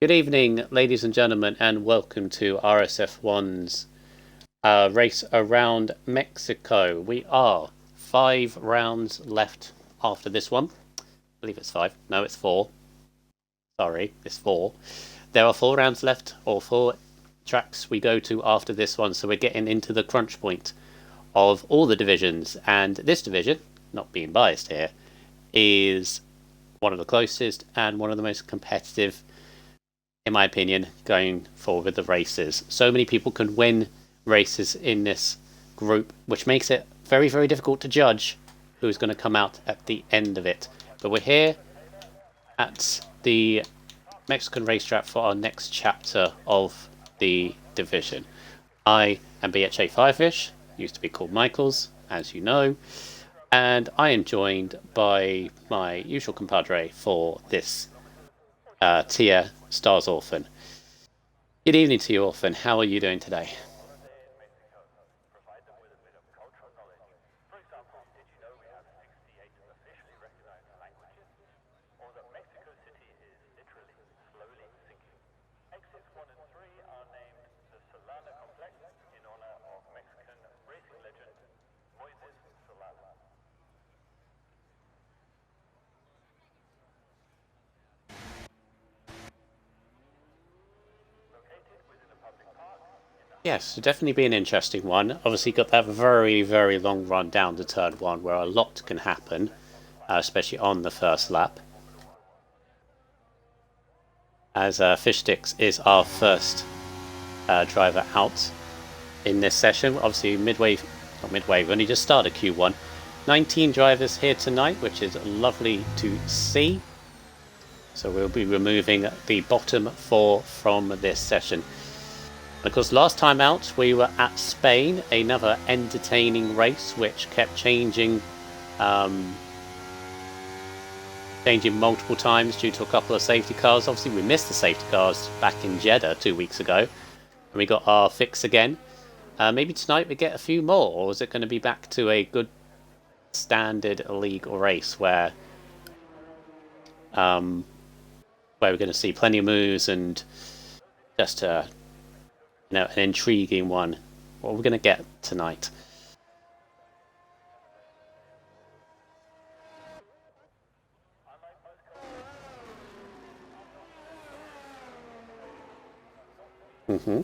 Good evening, ladies and gentlemen, and welcome to RSF1's race around Mexico. We are 5 rounds left after this one. I believe it's 5. No, it's 4. Sorry, it's 4. There are 4 rounds left, or 4 tracks we go to after this one, so we're getting into the crunch point of all the divisions. And this division, not being biased here, is one of the closest and one of the most competitive, in my opinion, going forward with the races. So many people can win races in this group, which makes it very, very difficult to judge who's going to come out at the end of it. But we're here at the Mexican racetrack for our next chapter of the division. I am BHA Firefish, used to be called Michaels, as you know, and I am joined by my usual compadre for this tier, Stars Orphan. Good evening to you, Orphan. How are you doing today? Yes, it'll definitely be an interesting one. Obviously, got that very, very long run down to turn one where a lot can happen, especially on the first lap. As Fish Sticks is our first driver out in this session. Obviously, not midway, we've only just started Q1. 19 drivers here tonight, which is lovely to see. So we'll be removing the bottom 4 from this session. And of course, last time out, we were at Spain, another entertaining race which kept changing multiple times due to a couple of safety cars. Obviously, we missed the safety cars back in Jeddah 2 weeks ago, and we got our fix again. Maybe tonight we get a few more, or is it going to be back to a good standard league race where we're going to see plenty of moves and just an intriguing one. What are we going to get tonight? Mm-hmm.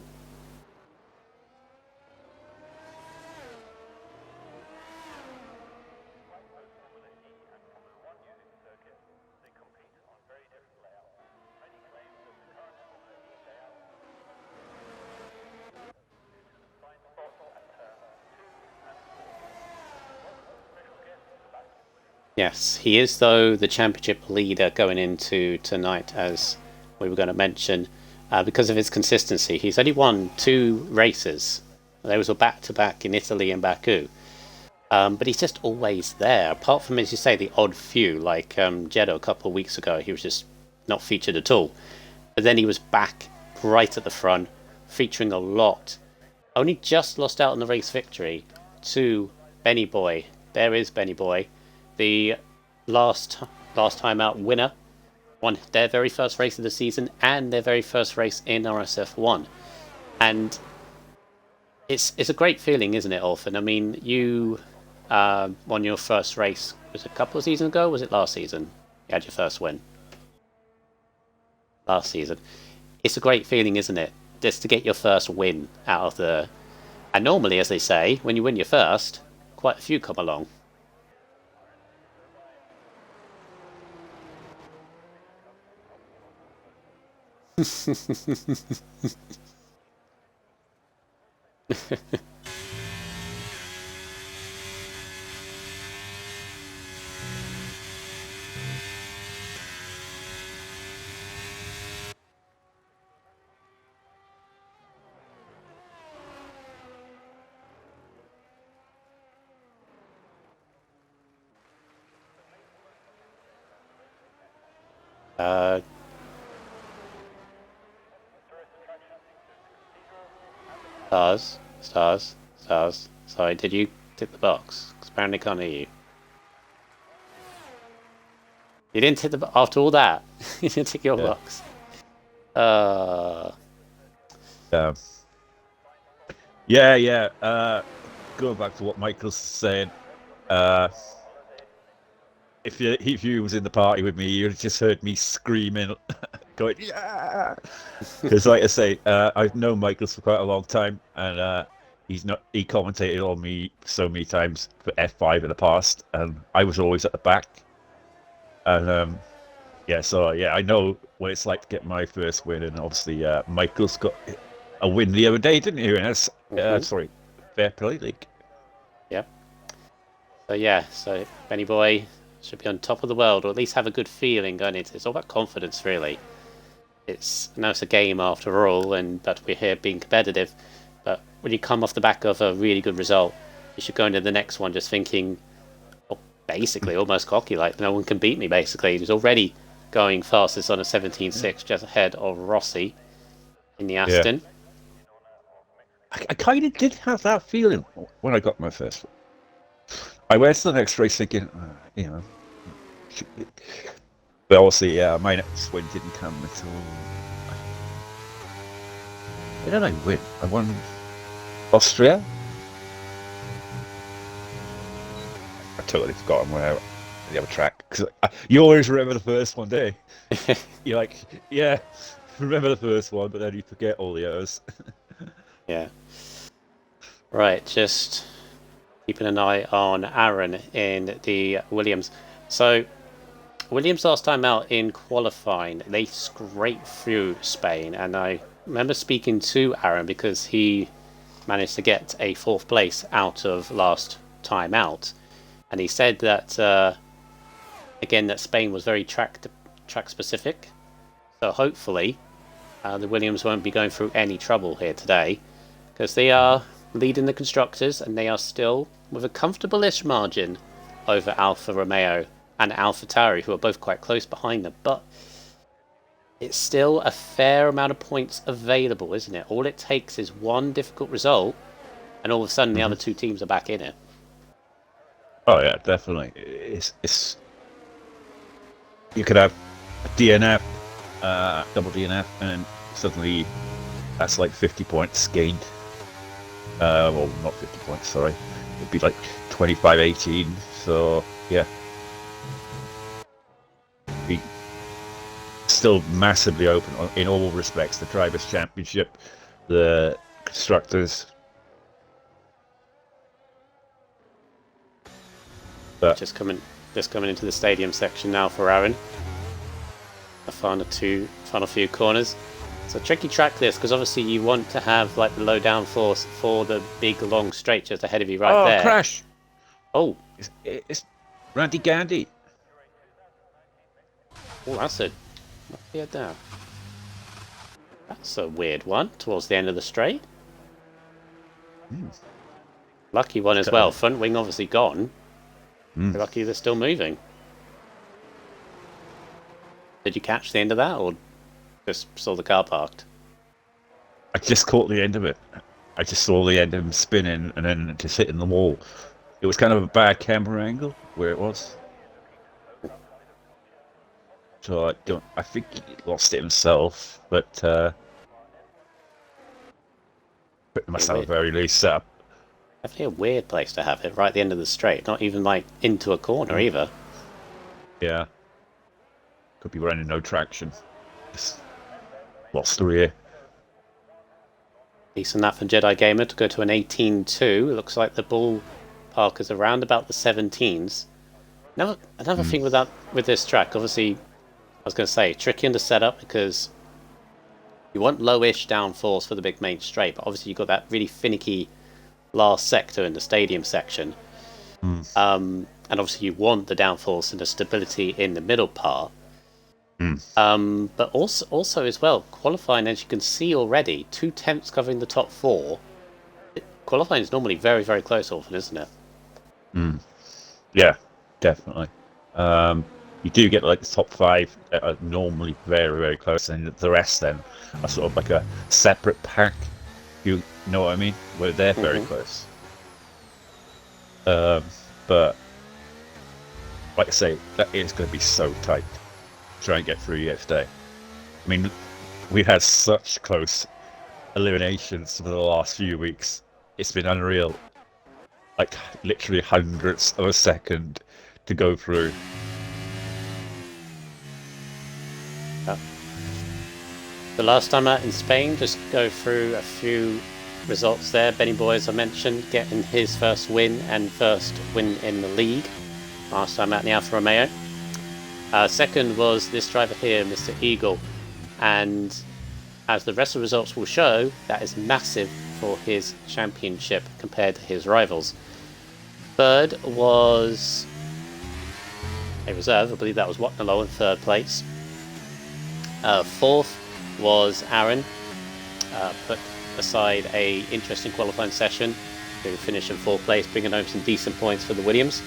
Yes, he is, though, the championship leader going into tonight, as we were going to mention, because of his consistency. He's only won 2 races. Those were back-to-back in Italy and Baku. But he's just always there. Apart from, as you say, the odd few, like Jeddah a couple of weeks ago, he was just not featured at all. But then he was back right at the front, featuring a lot. Only just lost out on the race victory to Benny Boy. There is Benny Boy, the last time out winner, won their very first race of the season and their very first race in RSF1. And it's a great feeling, isn't it, Orphan? I mean, you won your first race, was it a couple of seasons ago, or was it last season? You had your first win. Last season. It's a great feeling, isn't it? Just to get your first win out of the... And normally, as they say, when you win your first, quite a few come along. uh, stars. Sorry, did you tick the box? Because apparently I can't hear you. You didn't tick the box after all that. You didn't tick your Yeah. box. Uh, Um, yeah. Going back to what Michael's saying, uh, if you was in the party with me, you'd have just heard me screaming, going yeah. Because, like I say, I've known Michael for quite a long time, and he commentated on me so many times for F5 in the past, and I was always at the back. And yeah, so yeah, I know what it's like to get my first win, and obviously Michael's got a win the other day, didn't he? And that's sorry, Fair Play League. yeah. So yeah, so Benny Boy should be on top of the world, or at least have a good feeling going into it. It's all about confidence, really. It's a game after all, but we're here being competitive. But when you come off the back of a really good result, you should go into the next one just thinking, well, basically almost cocky, like no one can beat me. Basically, he's already going fastest on a 17.6, just ahead of Rossi in the Yeah, Aston. I kind of did have that feeling when I got my first one. I went to the next race thinking, you know, but obviously, yeah, my next win didn't come until. Where did I win? I won Austria. I totally forgotten where the other track, because you always remember the first one, don't you? You're like, yeah, remember the first one, but then you forget all the others. Yeah. Right, just keeping an eye on Aaron in the Williams. So Williams last time out in qualifying, they scraped through Spain, and I remember speaking to Aaron because he managed to get a fourth place out of last time out, and he said that again that Spain was very track specific. So hopefully the Williams won't be going through any trouble here today, because they are leading the constructors and they are still with a comfortable-ish margin over Alfa Romeo and Alpha Tauri, who are both quite close behind them. But it's still a fair amount of points available, isn't it? All it takes is one difficult result, and all of a sudden the other two teams are back in it. Oh yeah, definitely. It's you could have a DNF, double DNF, and suddenly that's like 50 points gained. Well, not 50 points, sorry. It'd be like 25-18. So yeah, be still massively open in all respects. The drivers' championship, the constructors. But Just coming into the stadium section now for Aaron. I found a few corners. It's a tricky track this, because obviously you want to have like the low downforce for the big long straight just ahead of you right there. Crash! Oh, It's Randy Gandy. oh, that's a weird there. That's a weird one towards the end of the straight. Lucky one as well. Front wing obviously gone. Lucky they're still moving. Did you catch the end of that, or just saw the car parked? I just caught the end of it. I just saw the end of him spinning and then just hitting the wall. It was kind of a bad camera angle where it was. So I think he lost it himself, but it must have a very loose setup. Definitely a weird place to have it, right at the end of the straight. Not even like into a corner either. Yeah. Could be running no traction. Just lost the rear. Decent that for Jedi Gamer to go to an 18.2. Looks like the ballpark is around about the 17s. Another thing with this track, obviously, I was going to say, tricky in the setup because you want lowish downforce for the big main straight, but obviously you've got that really finicky last sector in the stadium section. And obviously you want the downforce and the stability in the middle part. But also as well, qualifying, as you can see already, 2 tenths covering the top 4. Qualifying is normally very, very close often, isn't it? Yeah, definitely. You do get like the top 5 that are normally very, very close, and the rest then are sort of like a separate pack. You know what I mean? Where they're very close. But like I say, that is going to be so tight. Try and get through here today. I mean, We've had such close eliminations for the last few weeks. It's been unreal. Like literally hundredths of a second to go through. The last time out in Spain, just go through a few results there. Benny Boy, as I mentioned, getting his first win and first win in the league. Last time out in the Alfa Romeo. Second was this driver here, Mr. Eagle. And as the rest of the results will show, that is massive for his championship compared to his rivals. Third was a reserve. I believe that was Watnalo in third place. Fourth was Aaron. Put aside a interesting qualifying session to finish in fourth place, bringing home some decent points for the Williams.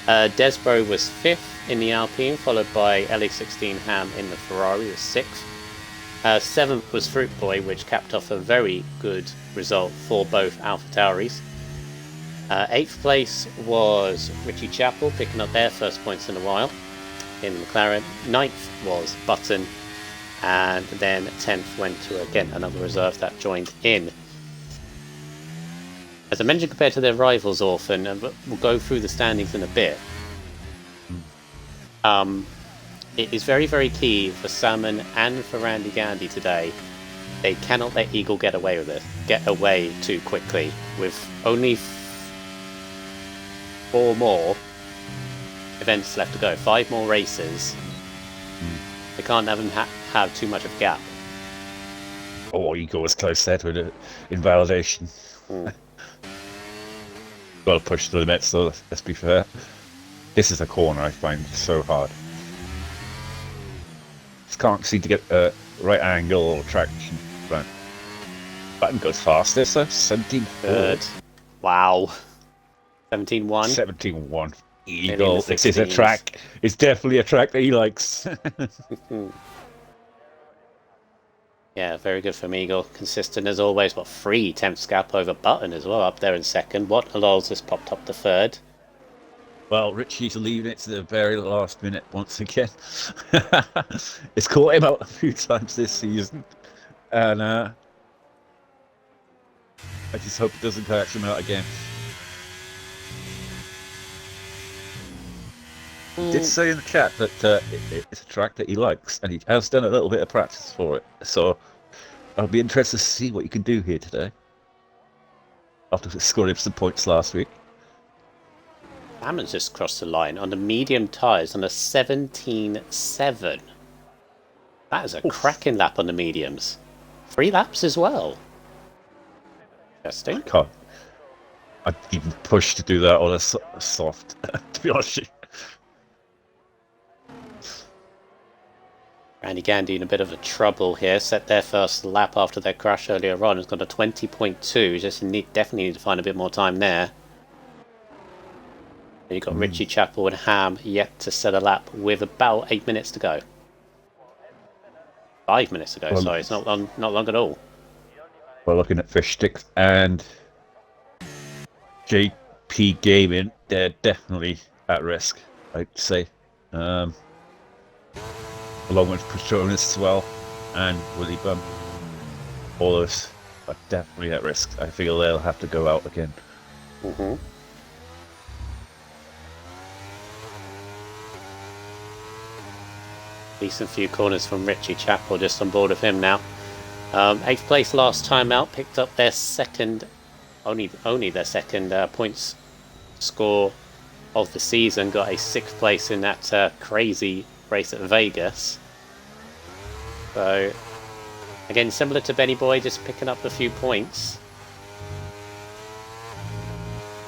Desbro was fifth in the Alpine, followed by LA16 Ham in the Ferrari, was sixth. Seventh was Fruit Boy, which capped off a very good result for both AlphaTauris. Eighth place was Richie Chappell, picking up their first points in a while in McLaren. Ninth was Button, and then 10th went to, again, another reserve that joined in. As I mentioned, compared to their rivals often, and we'll go through the standings in a bit, it is very, very key for Salmon and for Randy Gandy today. They cannot let Eagle get away with it, get away too quickly. With only 4 more events left to go, 5 more races, they can't have them have too much of a gap. Oh, Eagle was close there with it in validation. Well pushed to the limits, though, let's be fair. This is a corner I find so hard. Just can't seem to get a right angle or traction. Right. Button goes faster, so 17-4. Good. Wow. 17-1. 17-1. Eagle. This is a track. It's definitely a track that he likes. Yeah, very good from Eagle. Consistent as always, but 3 tenths gap over Button as well, up there in second. Watnalo's just popped up to third. Well, Richie's leaving it to the very last minute once again. It's caught him out a few times this season. And I just hope it doesn't catch him out again. He did say in the chat that it's a track that he likes, and he has done a little bit of practice for it. So I'll be interested to see what you can do here today, after scoring some points last week. Salmon's just crossed the line on the medium tyres on a 17.7. That is a cracking lap on the mediums. 3 laps as well. Interesting. I'd even push to do that on a soft, to be honest with you. Randy Gandy in a bit of a trouble here. Set their first lap after their crash earlier on. It's got a 20.2. Just definitely need to find a bit more time there. And you've got Richie Chappell and Ham yet to set a lap with about 8 minutes to go. 5 minutes to go, well, sorry. It's not long at all. We're looking at Fish Sticks and JP Gaming. They're definitely at risk, I'd say. Along with Patronus as well, and Willy Bum. All of us are definitely at risk. I feel they'll have to go out again. Decent few corners from Richie Chappell, just on board of him now. 8th place last time out, picked up their second, only their second points score of the season. Got a 6th place in that crazy race at Vegas. So again, similar to Benny Boy, just picking up a few points.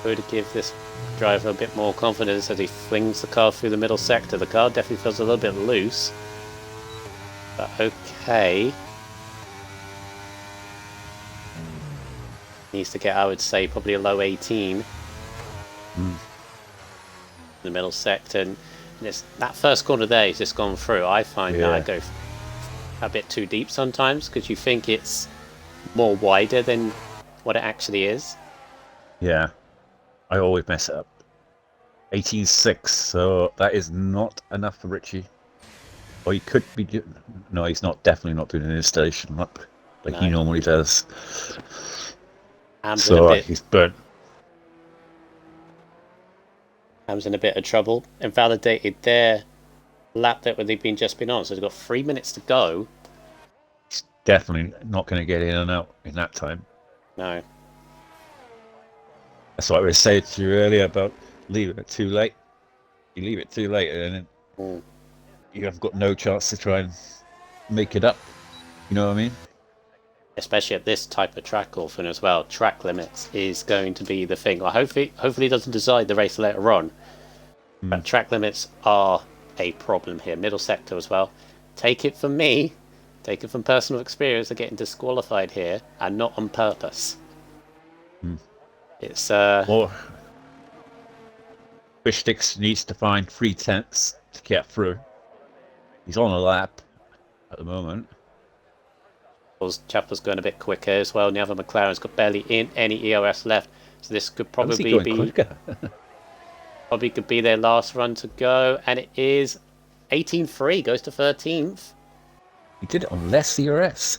Would give this driver a bit more confidence as he flings the car through the middle sector. The car definitely feels a little bit loose, but okay. Needs to get, I would say, probably a low 18 in the middle sector. And that first corner there is just gone through. I find that I go a bit too deep sometimes, because you think it's more wider than what it actually is. Yeah, I always mess it up. 18.6, so that is not enough for Richie. Or he could be. No, he's not. Definitely not doing an installation lap like he No. normally does. Ham's in a So bit. he's burnt. Ham's in a bit of trouble. Invalidated their lap that they've just been on. So they've got 3 minutes to go. He's definitely not going to get in and out in that time. No. That's what I was saying to you earlier about leaving it too late. You leave it too late, and then you have got no chance to try and make it up. You know what I mean? Especially at this type of track, often as well. Track limits is going to be the thing. Well, hopefully it doesn't decide the race later on. But track limits are a problem here. Middle sector as well. Take it from me. Take it from personal experience of getting disqualified here, and not on purpose. It's Or Fishsticks needs to find 3/10 to get through. He's on a lap at the moment. Chapel's going a bit quicker as well. Now the McLaren's got barely in any EOS left, so this could probably be probably could be their last run to go, and it is 18.3 goes to 13th. He did it on less ERS.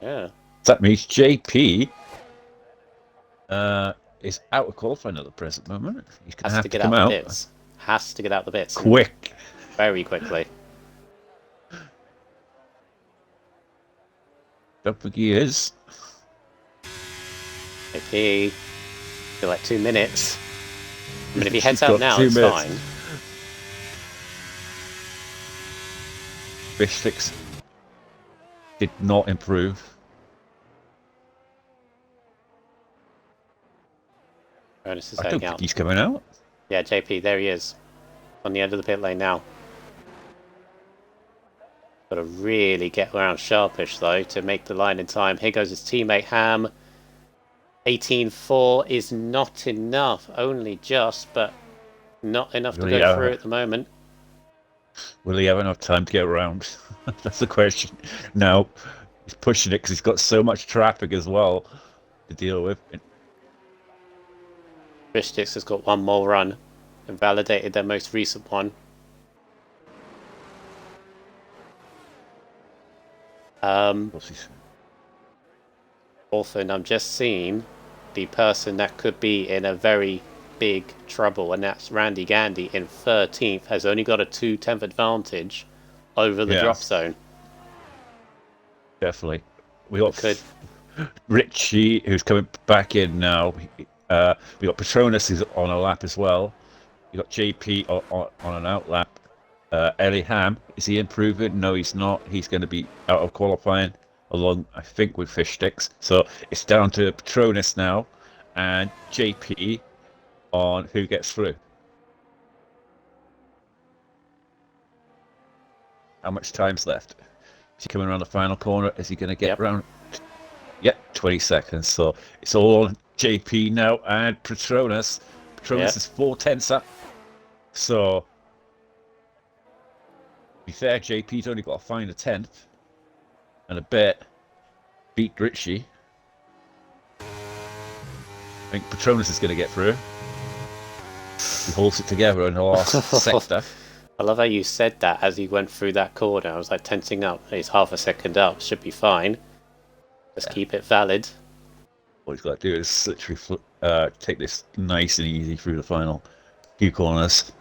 Yeah. That means JP is out of qualifying at the present moment. He's going to have to get come out out. the bits. Has to get out the bits. Quick. Very quickly. Don't think he is. JP. Feel like 2 minutes. I mean, if he heads He's out got now, 2 it's minutes. fine. Fishsticks did not improve. Bonus is I don't heading think out. he's coming out. Yeah, JP, there he is. On the end of the pit lane now. Got to really get around sharpish, though, to make the line in time. Here goes his teammate, Ham. 18.4 is not enough. Only just, but not enough to go through at the moment. Will he have enough time to get around? That's the question. No, he's pushing it because he's got so much traffic as well to deal with. Fishsticks has got one more run and validated their most recent one. Orphan, I'm just seeing the person that could be in a very big trouble, and that's Randy Gandy in 13th, has only got a 2/10 advantage over the drop zone. Definitely. We got Richie, who's coming back in now. We got Patronus, who's on a lap as well. You got JP on an out lap. Ellie Ham, is he improving? No, he's not. He's going to be out of qualifying along, I think, with Fishsticks. So it's down to Patronus now and JP on who gets through. How much time's left? Is he coming around the final corner? Is he going to get around? Yep, 20 seconds. So it's all on JP now and Patronus. Patronus is 4/10 up. So, to be fair, JP's only got to find a 10th and a bit. Beat Richie. I think Patronus is going to get through. He holds it together in the last sector. I love how you said that as he went through that corner. I was like tensing up. He's half a second up. Should be fine. Just keep it valid. What he's got to do is literally take this nice and easy through the final few corners.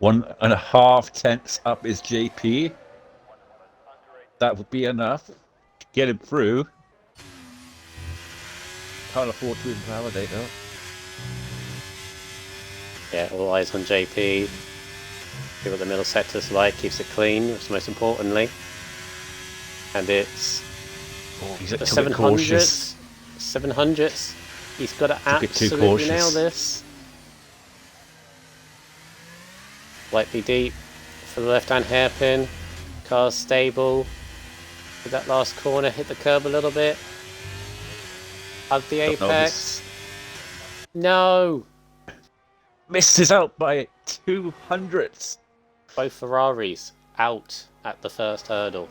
1.5 tenths up is JP. That would be enough to get him through. Can't afford to invalidate though. Yeah, all eyes on JP. See what the middle sector's like. Keeps it clean, which is most importantly. And it's He's the 700s. 700s. He's got to absolutely nail this. Slightly deep for the left-hand hairpin. Car's stable. Did that last corner hit the curb a little bit? Hug the apex. No! Misses out by 200ths. Both Ferraris out at the first hurdle.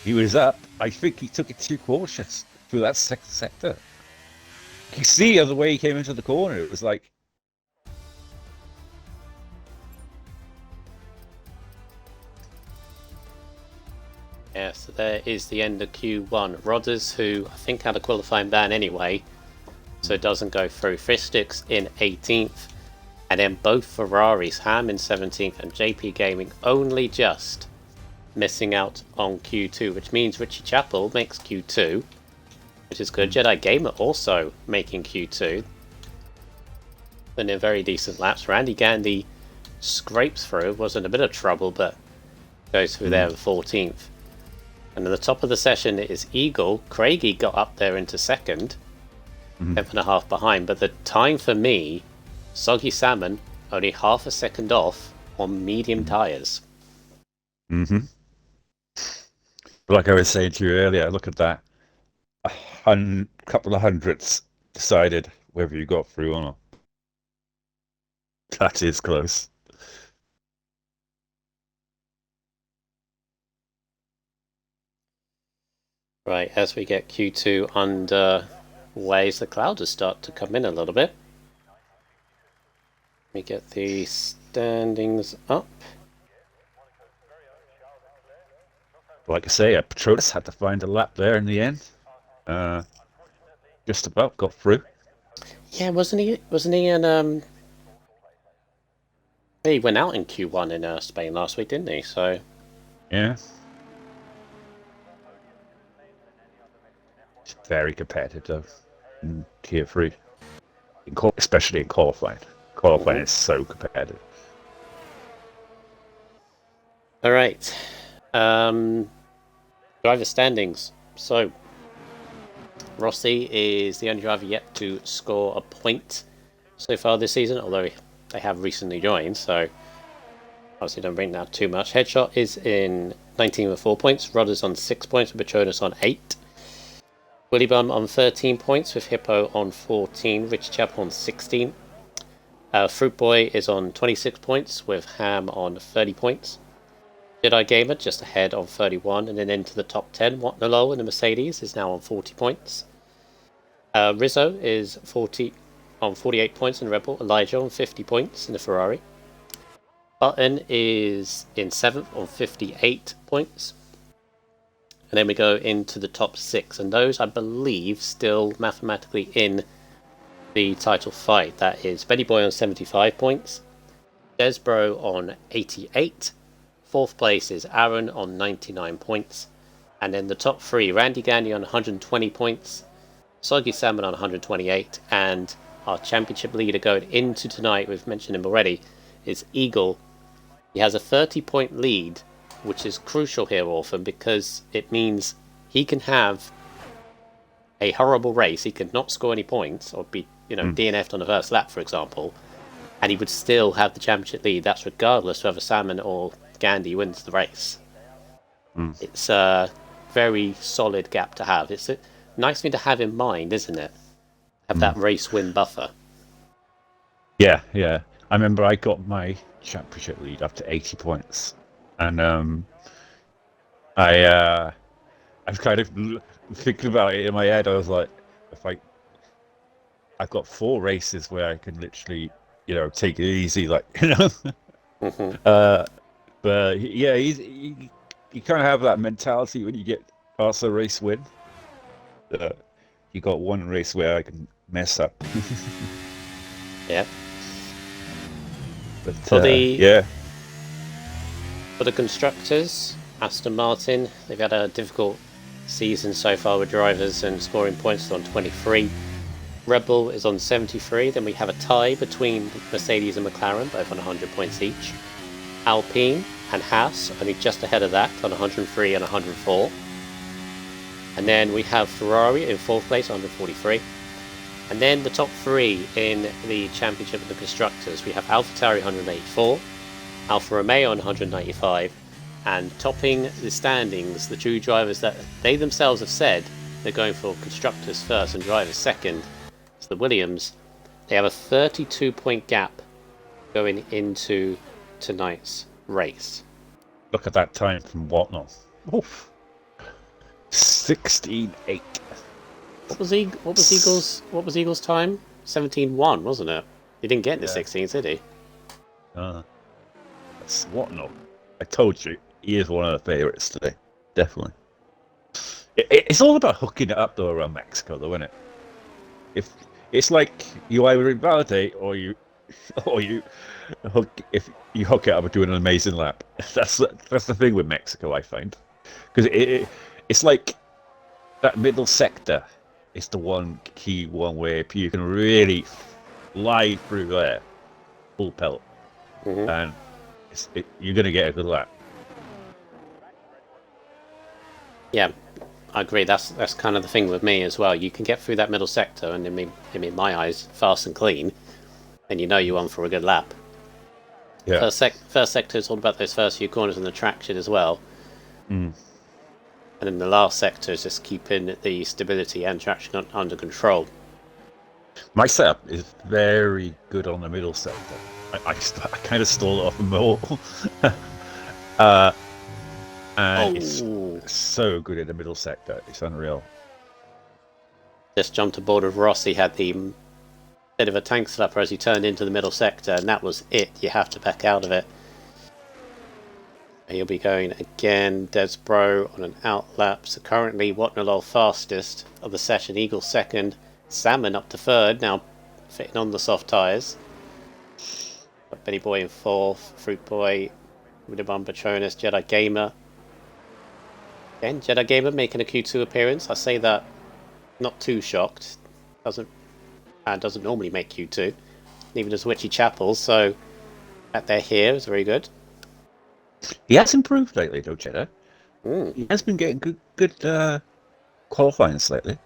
He was up. I think he took it too cautious through that second sector. You see the way he came into the corner, it was like Yeah, so there is the end of Q1. Rodders, who I think had a qualifying ban anyway, so it doesn't go through. Fistix in 18th, and then both Ferraris, Ham in 17th, and JP Gaming only just missing out on Q2, which means Richie Chappell makes Q2, which is good. Jedi Gamer also making Q2. And in very decent laps. Randy Gandy scrapes through, was in a bit of trouble, but goes through there in 14th. And at the top of the session is Eagle. Craigie got up there into second, 10.5 behind, but the time for me, Soggy Salmon, only half a second off on medium tyres. Mm-hmm. Like I was saying to you earlier, look at that. A couple of hundredths decided whether you got through or not. That is close. Right, as we get Q2 underway, the clouds start to come in a little bit. Let me get the standings up. Like I say, Petronas had to find a lap there in the end. Just about got through. Yeah, wasn't he in he went out in Q1 in Spain last week, didn't he? So yeah, it's very competitive though in Tier 3, especially in qualifying. Qualifying is so competitive. All right, driver standings. So Rossi is the only driver yet to score a point so far this season, although they have recently joined, so obviously don't bring that too much. Headshot is in 19 with 4 points. Rodders on 6 points, with Petronas on 8. Willy Bum on 13 points, with Hippo on 14. Richie Chappell on 16. Fruit Boy is on 26 points, with Ham on 30 points. Jedi Gamer just ahead on 31, and then into the top 10. Watnalo in the Mercedes is now on 40 points. Rizzo is 48 points in the Red Bull. Elijah on 50 points in the Ferrari. Button is in 7th on 58 points. And then we go into the top 6, and those, I believe, still mathematically in the title fight. That is Benny Boy on 75 points, Desbro on 88, 4th place is Aaron on 99 points, and then the top 3, Randy Gandy on 120 points, Soggy Salmon on 128, and our championship leader going into tonight, we've mentioned him already, is Eagle. He has a 30-point lead, which is crucial here, Orphan, because it means he can have a horrible race. He could not score any points or be, DNF'd on the first lap, for example, and he would still have the championship lead. That's regardless whether Salmon or Gandy wins the race. It's a very solid gap to have. It's a nice thing to have in mind, isn't it? Have that race win buffer. Yeah. I remember I got my championship lead up to 80 points, and I was kind of thinking about it in my head. I was like, I've got 4 races where I can literally, take it easy, like, but yeah, you kind of have that mentality when you get past a race win. You got one race where I can mess up. Yeah. But For the constructors, Aston Martin, they've had a difficult season so far with drivers and scoring points on 23. Red Bull is on 73. Then we have a tie between Mercedes and McLaren, both on 100 points each. Alpine and Haas only just ahead of that on 103 and 104. And then we have Ferrari in 4th place, 143. And then the top 3 in the championship of the constructors, we have AlphaTauri 184, Alfa Romeo on 195, and topping the standings, the 2 drivers that they themselves have said they're going for constructors first and drivers second, it's the Williams. They have a 32-point gap going into tonight's race. Look at that time from Whatnot. 16.8. What was Eagle's time? 17.1, wasn't it? He didn't get in the 16s, did he? That's Whatnot. I told you, he is one of the favourites today. definitely. It's all about hooking it up though around Mexico, though, isn't it? If it's like you either invalidate or you hook if you hook it up and do an amazing lap. That's the thing with Mexico, I find, because it's like that middle sector is the one key one where you can really fly through there full pelt, and you're going to get a good lap. Yeah, I agree. That's kind of the thing with me as well. You can get through that middle sector, and in my eyes, fast and clean, and you know you're on for a good lap. Yeah. First sector is all about those first few corners and the traction as well. Mm. And then the last sector is just keeping the stability and traction under control. My setup is very good on the middle sector. I kind of stole it off a Mo. And it's so good in the middle sector. It's unreal. Just jumped aboard of Ross. He had the bit of a tank slapper as he turned into the middle sector, and that was it. You have to back out of it. He'll be going again. Desbro on an outlap. So currently, Watnalol fastest of the session. Eagle second. Salmon up to third. Now fitting on the soft tyres. Got Benny Boy in fourth. Fruit Boy, Widabun Patronus, Jedi Gamer. Again, Jedi Gamer making a Q2 appearance. I say that not too shocked. Doesn't normally make Q2. Neither does Witchy Chapel. So that they're here is very good. He has improved lately, though, Jedi. He has been getting good qualifying lately.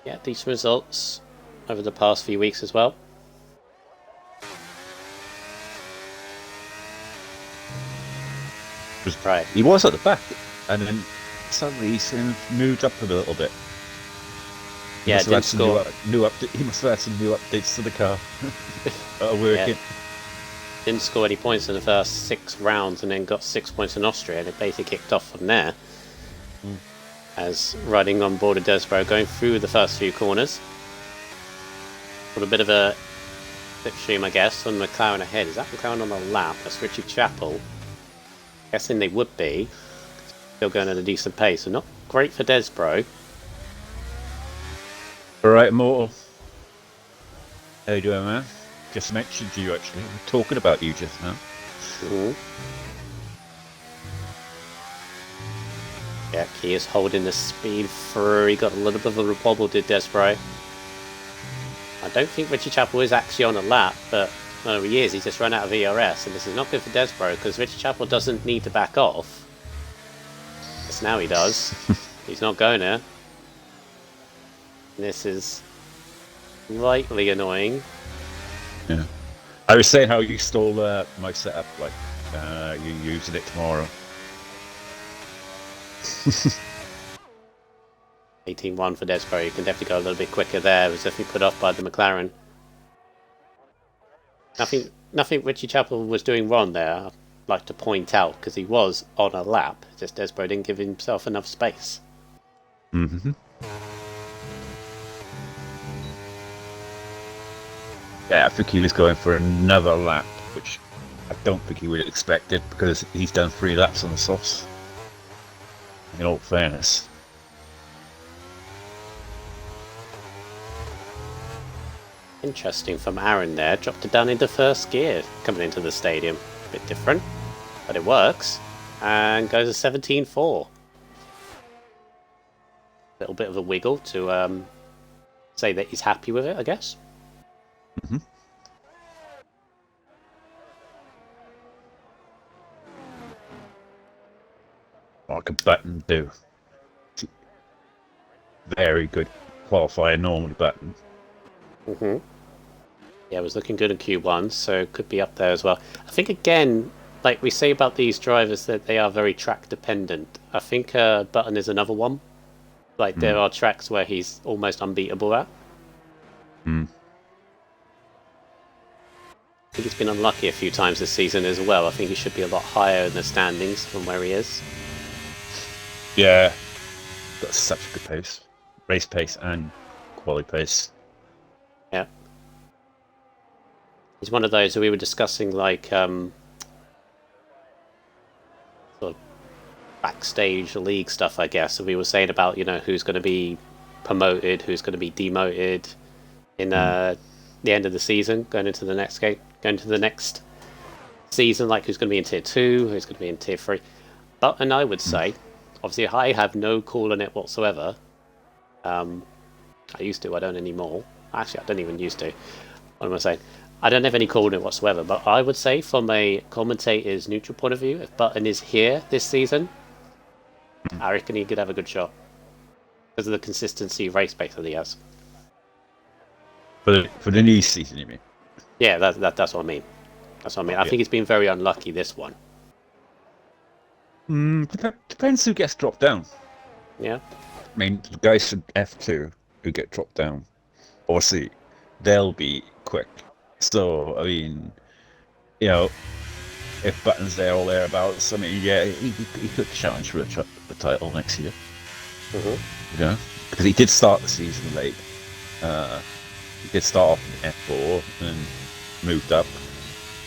Yeah, decent results over the past few weeks as well. Right. He was at the back, and then suddenly he's moved up a little bit. He Yeah, didn't score. He must have had some new updates to the car that are working. Yeah. Didn't score any points in the first 6 rounds, and then got 6 points in Austria, and it basically kicked off from there. As riding on board of Desbro, going through the first few corners. Got a bit of a slipstream, I guess, on McLaren ahead. Is that McLaren on the lap? That's Richie Chapel. Guessing they would be. Still going at a decent pace, so not great for Desbro. Alright, Immortal. How you doing, man? Just mentioned you, actually. We're talking about you just now. Yeah, he is holding the speed through. He got a little bit of a wobble, did Desbro. I don't think Richie Chapel is actually on a lap, but no, he is. He's just run out of ERS, and this is not good for Desbro because Richie Chapel doesn't need to back off. Yes, now he does. He's not going there. This is slightly annoying. Yeah. I was saying how you stole my setup, like you're using it tomorrow. 18-1 for Desbro. You can definitely go a little bit quicker there. It was definitely put off by the McLaren. Nothing Richie Chapel was doing wrong there, I'd like to point out, because he was on a lap. Just Desbro didn't give himself enough space. Yeah, I think he was going for another lap, which I don't think he would have expected because he's done 3 laps on the softs. In all fairness. Interesting from Aaron there. Dropped it down into first gear coming into the stadium. A bit different, but it works. And goes to 17-4. Little bit of a wiggle to say that he's happy with it, I guess. What can Button do? Very good qualifier, normally Button. Yeah, it was looking good in Q1, so could be up there as well. I think, again, like we say about these drivers, that they are very track dependent. I think Button is another one. Like, there are tracks where he's almost unbeatable at. I think he's been unlucky a few times this season as well. I think he should be a lot higher in the standings from where he is. Yeah, got such a good pace. Race pace and quality pace. Yeah. He's one of those who we were discussing, like, sort of backstage league stuff, I guess. So we were saying about who's going to be promoted, who's going to be demoted in the end of the season, going into the next season, like who's going to be in tier 2, who's going to be in tier 3. And I would say, obviously, I have no call on it whatsoever. I used to, I don't anymore. Actually, I don't even used to. What am I saying? I don't have any call on it whatsoever, but I would say from a commentator's neutral point of view, if Button is here this season, I reckon he could have a good shot. Because of the consistency race pace that he has. For the new season, you mean? Yeah, that's what I mean. That's what I mean. I think he's been very unlucky this one. Depends who gets dropped down. Yeah. I mean, the guys from F2 who get dropped down, or C, they'll be quick. So, I mean, if Button's there or thereabouts, I mean, yeah, he could challenge for the title next year. Because he did start the season late. He did start off in F4 and moved up.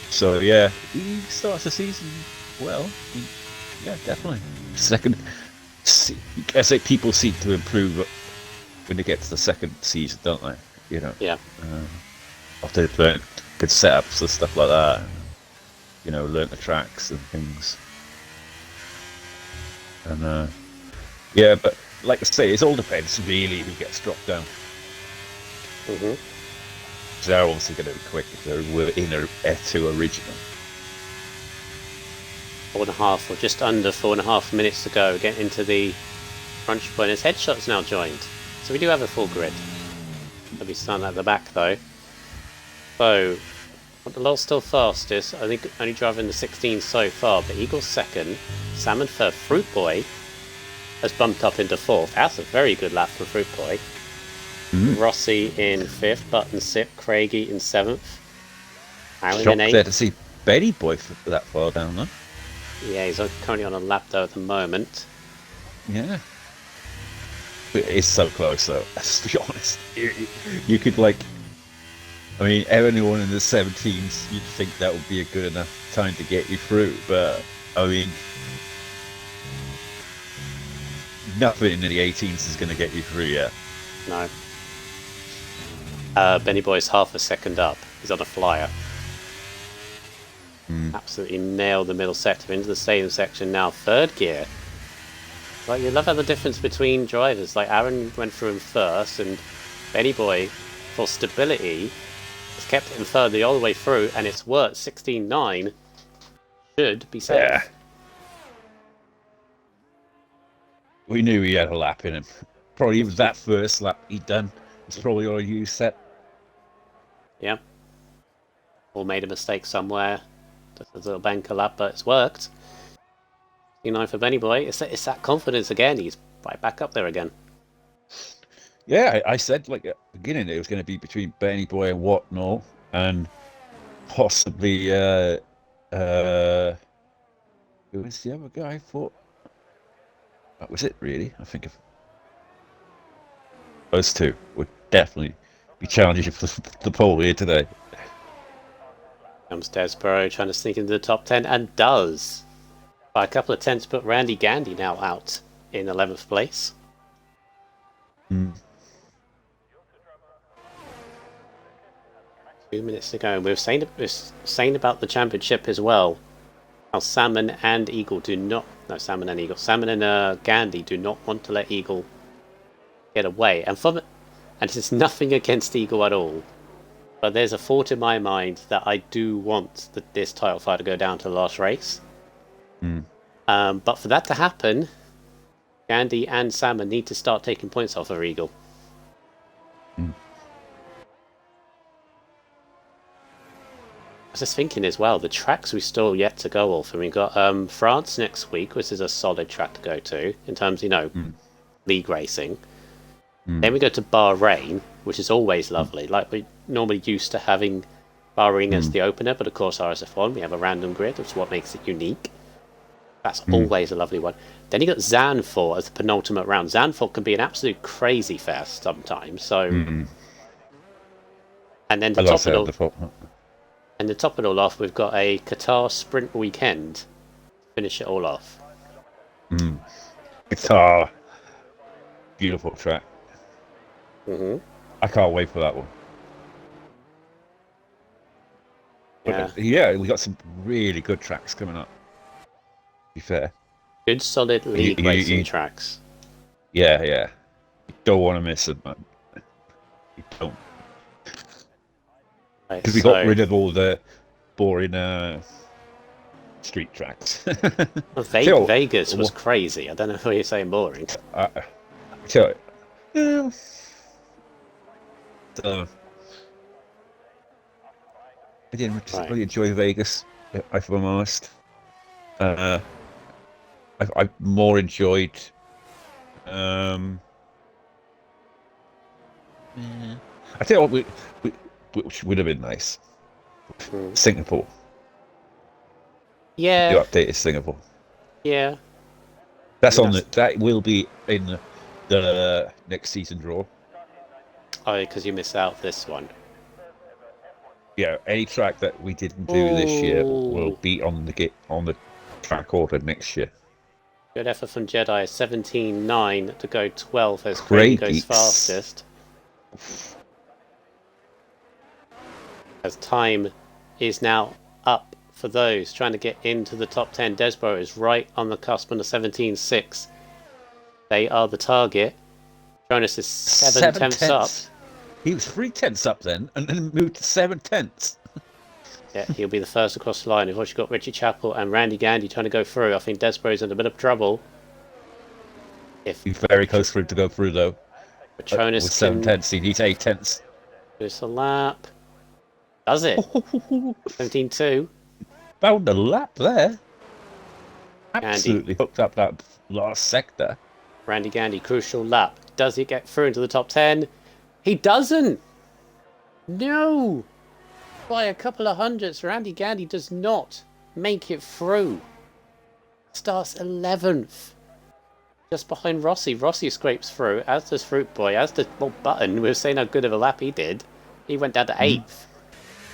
So, yeah, he starts the season well. Yeah, definitely. Second, I say people seem to improve when they get to the second season, don't they? Yeah. After they've learned good setups and stuff like that. Learn the tracks and things. And yeah, but like I say, it all depends really who gets dropped down. They're obviously going to be quick if they're in a F2 original. 4.5 or just under 4.5 minutes to go, get into the crunch point as Headshot's now joined. So we do have a full grid. There'll be Sun at the back though. So the Lol's still fastest, I think only driving the 16 so far, but Eagle's second, Salmon third, Fruit Boy has bumped up into fourth. That's a very good lap for Fruit Boy. Rossi in fifth, Button sixth, Craigie in seventh. Aaron in eighth. There to see Benny Boy for that far down though. Yeah, he's currently on a lap though at the moment. Yeah. But it's so close though, let's be honest. You could I mean, anyone in the 17s, you'd think that would be a good enough time to get you through, but I mean, nothing in the 18s is going to get you through yet. No. Benny Boy's half a second up. He's on a flyer. Absolutely nailed the middle sector into the stadium section now. Third gear. Like, you love how the difference between drivers. Like, Aaron went through him first, and Benny Boy, for stability, has kept him third the all the way through, and it's worked. 16.9 should be safe. Yeah. We knew he had a lap in him. Probably even that first lap he'd done. It's probably all you set. Yeah. Or made a mistake somewhere. Just a little banker lap, but it's worked. 9 for Benny Boy. It's that confidence again. He's right back up there again. Yeah, I said at the beginning it was going to be between Benny Boy and Whatnot, and possibly who was the other guy? I thought that was it. Really, I think those two would definitely be challenging for the pole here today. Comes Desborough trying to sneak into the top 10 and does. By a couple of tenths, put Randy Gandy now out in 11th place. 2 minutes to go. And we're saying about the championship as well. How Salmon and Eagle do not... No, Salmon and Eagle. Salmon and Gandy do not want to let Eagle get away. And it's nothing against Eagle at all. But there's a thought in my mind that I do want this title fight to go down to the last race. But for that to happen, Gandy and Salmon need to start taking points off of Eagle. I was just thinking as well, the tracks we still yet to go off. And we've got France next week, which is a solid track to go to in terms, league racing. Then we go to Bahrain, which is always lovely. Like we normally used to having Bahrain as the opener, but of course RSF1, we have a random grid, which is what makes it unique. That's always a lovely one. Then you got Zandvoort as the penultimate round. Zandvoort can be an absolute crazy fest sometimes. So, and then to top it all off, we've got a Qatar sprint weekend to finish it all off. Guitar, beautiful track. Mm-hmm. I can't wait for that one. Yeah. But yeah, we got some really good tracks coming up. To be fair, Good, solid league racing tracks. Yeah. You don't want to miss it, man. You don't. Right, Because we got rid of all the boring street tracks. Vegas was crazy. I don't know why you're saying boring. So, yeah. So, I didn't really enjoy Vegas, if I'm honest. I more enjoyed. I tell you what, which would have been nice. Singapore. Yeah. You updated Singapore. Yeah. That's on the. That will be in the next season draw. Oh, because you missed out this one. Yeah, any track that we didn't do this year will be on the track order next year. Good effort from Jedi. 17.9 to go 12 as Craig goes fastest. As time is now up for those trying to get into the top 10. Desborough is right on the cusp on the 17.6. They are the target. Jonas is 7 tenths up. He was 3 tenths up then, and then moved to 7 tenths. Yeah, he'll be the first across the line. We've also got Richie Chappell and Randy Gandy trying to go through. I think Desborough's in a bit of trouble. He's very close for him to go through, though. Petronas with 7 tenths, he needs 8 tenths. There's a lap. Does it? 17.2. Found a lap there. Absolutely hooked up that last sector. Randy Gandy, crucial lap. Does he get through into the top 10? He doesn't! No! By a couple of hundreds, Randy Gandy does not make it through. Starts 11th. Just behind Rossi. Rossi scrapes through, as does Fruit Boy, as does Bob Button. We were saying how good of a lap he did. He went down to 8th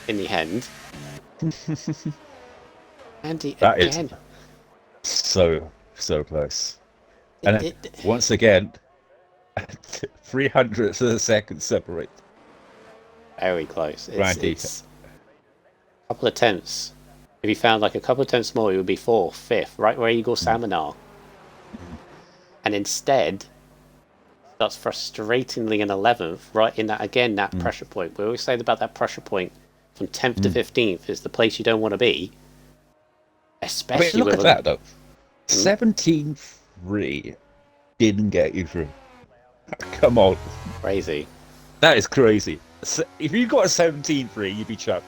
in the end. Andy that again. Is so close. And once again, 300ths of a second separate. Very close. Randy. It's a couple of tenths. If he found like a couple of tenths more, he would be 4th, 5th, right where Eagle Salmon are. And instead, starts frustratingly in 11th, right in that, again, that pressure point. We always say about that pressure point from 10th to 15th is the place you don't want to be. Especially look at that, though. 17.3 didn't get you through. Come on. Crazy. That is crazy. If you got a 17.3, you'd be chuffed.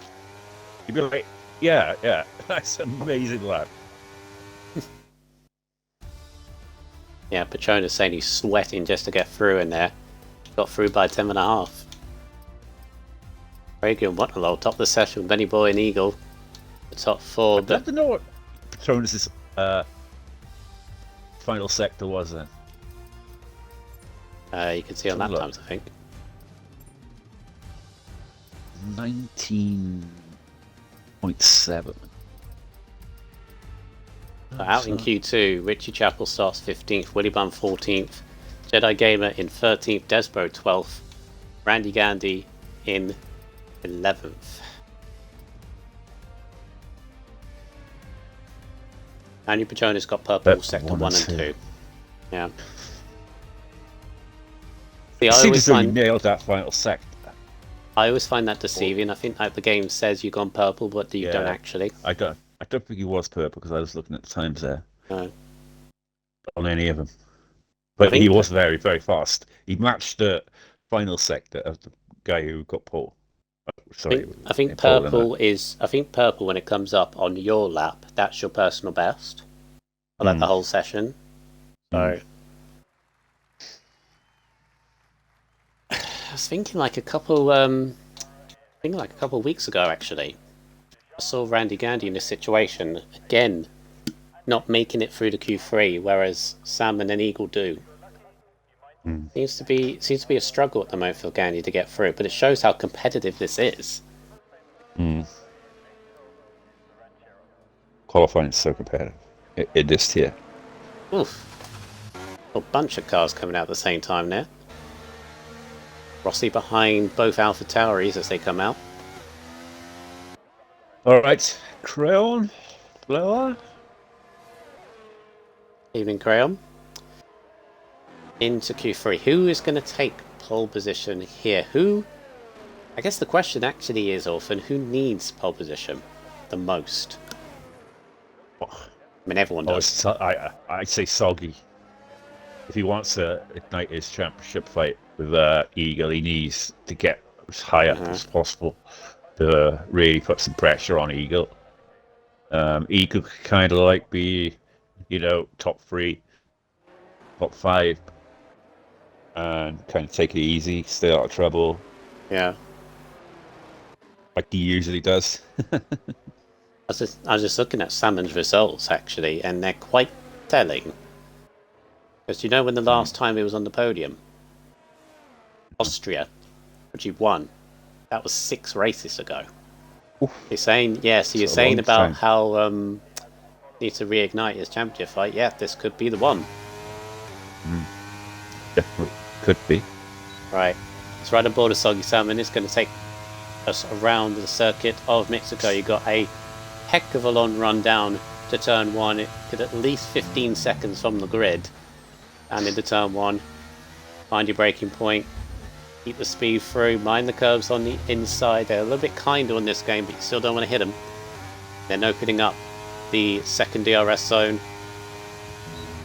You'd be like, yeah, that's an amazing lap. Yeah, Petronas saying he's sweating just to get through in there. Got through by 10.5. Very good. What a top of the session. Benny Boy and Eagle. The top 4. I'd love to know what Petronas' final sector was then. You can see on that times, I think. 19.7. Out in Q2, Richie Chappell starts 15th, Willie Bum 14th, Jedi Gamer in 13th, Desborough 12th, Randy Gandy in 11th. Andy Petronas got purple sector 1 and 2. Yeah. See, I always find nailed that final sector. I always find that deceiving. I think like the game says you've gone purple, but you don't actually. I don't think he was purple because I was looking at the times there. No. On any of them. But he was very, very fast. He matched the final sector of the guy who got pole. Sorry. I think purple is. I think purple when it comes up on your lap, that's your personal best. For like the whole session. So. I was thinking like a couple. Of weeks ago actually. I saw Randy Gandy in this situation again, not making it through to Q3, whereas Salmon and Eagle do. Seems to be a struggle at the moment for Gandy to get through, but it shows how competitive this is. Qualifying is so competitive in this tier. Oof. A bunch of cars coming out at the same time there. Rossi behind both Alpha Tauris as they come out. All right, Crown, Flower. Evening, Graham. Into Q3. Who is going to take pole position here? I guess the question actually is, Orphan, who needs pole position the most? I mean, everyone does. I'd say Soggy. If he wants to ignite his championship fight with Eagle, he needs to get as high up as possible to really put some pressure on Eagle. Eagle could kind of like be, top 3, top 5, and kind of take it easy, stay out of trouble. Yeah. Like he usually does. I was just looking at Salmon's results, actually, and they're quite telling. Because you know when the last time he was on the podium? Austria, which he won. That was 6 races ago. Oof. You're saying, yes, you're saying about how needs to reignite his championship fight. Yeah, this could be the one. Definitely could be. Right. It's right on board of Soggy Salmon. It's going to take us around the circuit of Mexico. You got a heck of a long run down to turn 1. It could at least 15 seconds from the grid. And into turn 1, find your braking point, keep the speed through, mind the curves on the inside. They're a little bit kinder on this game, but you still don't want to hit them. Then opening up the second DRS zone,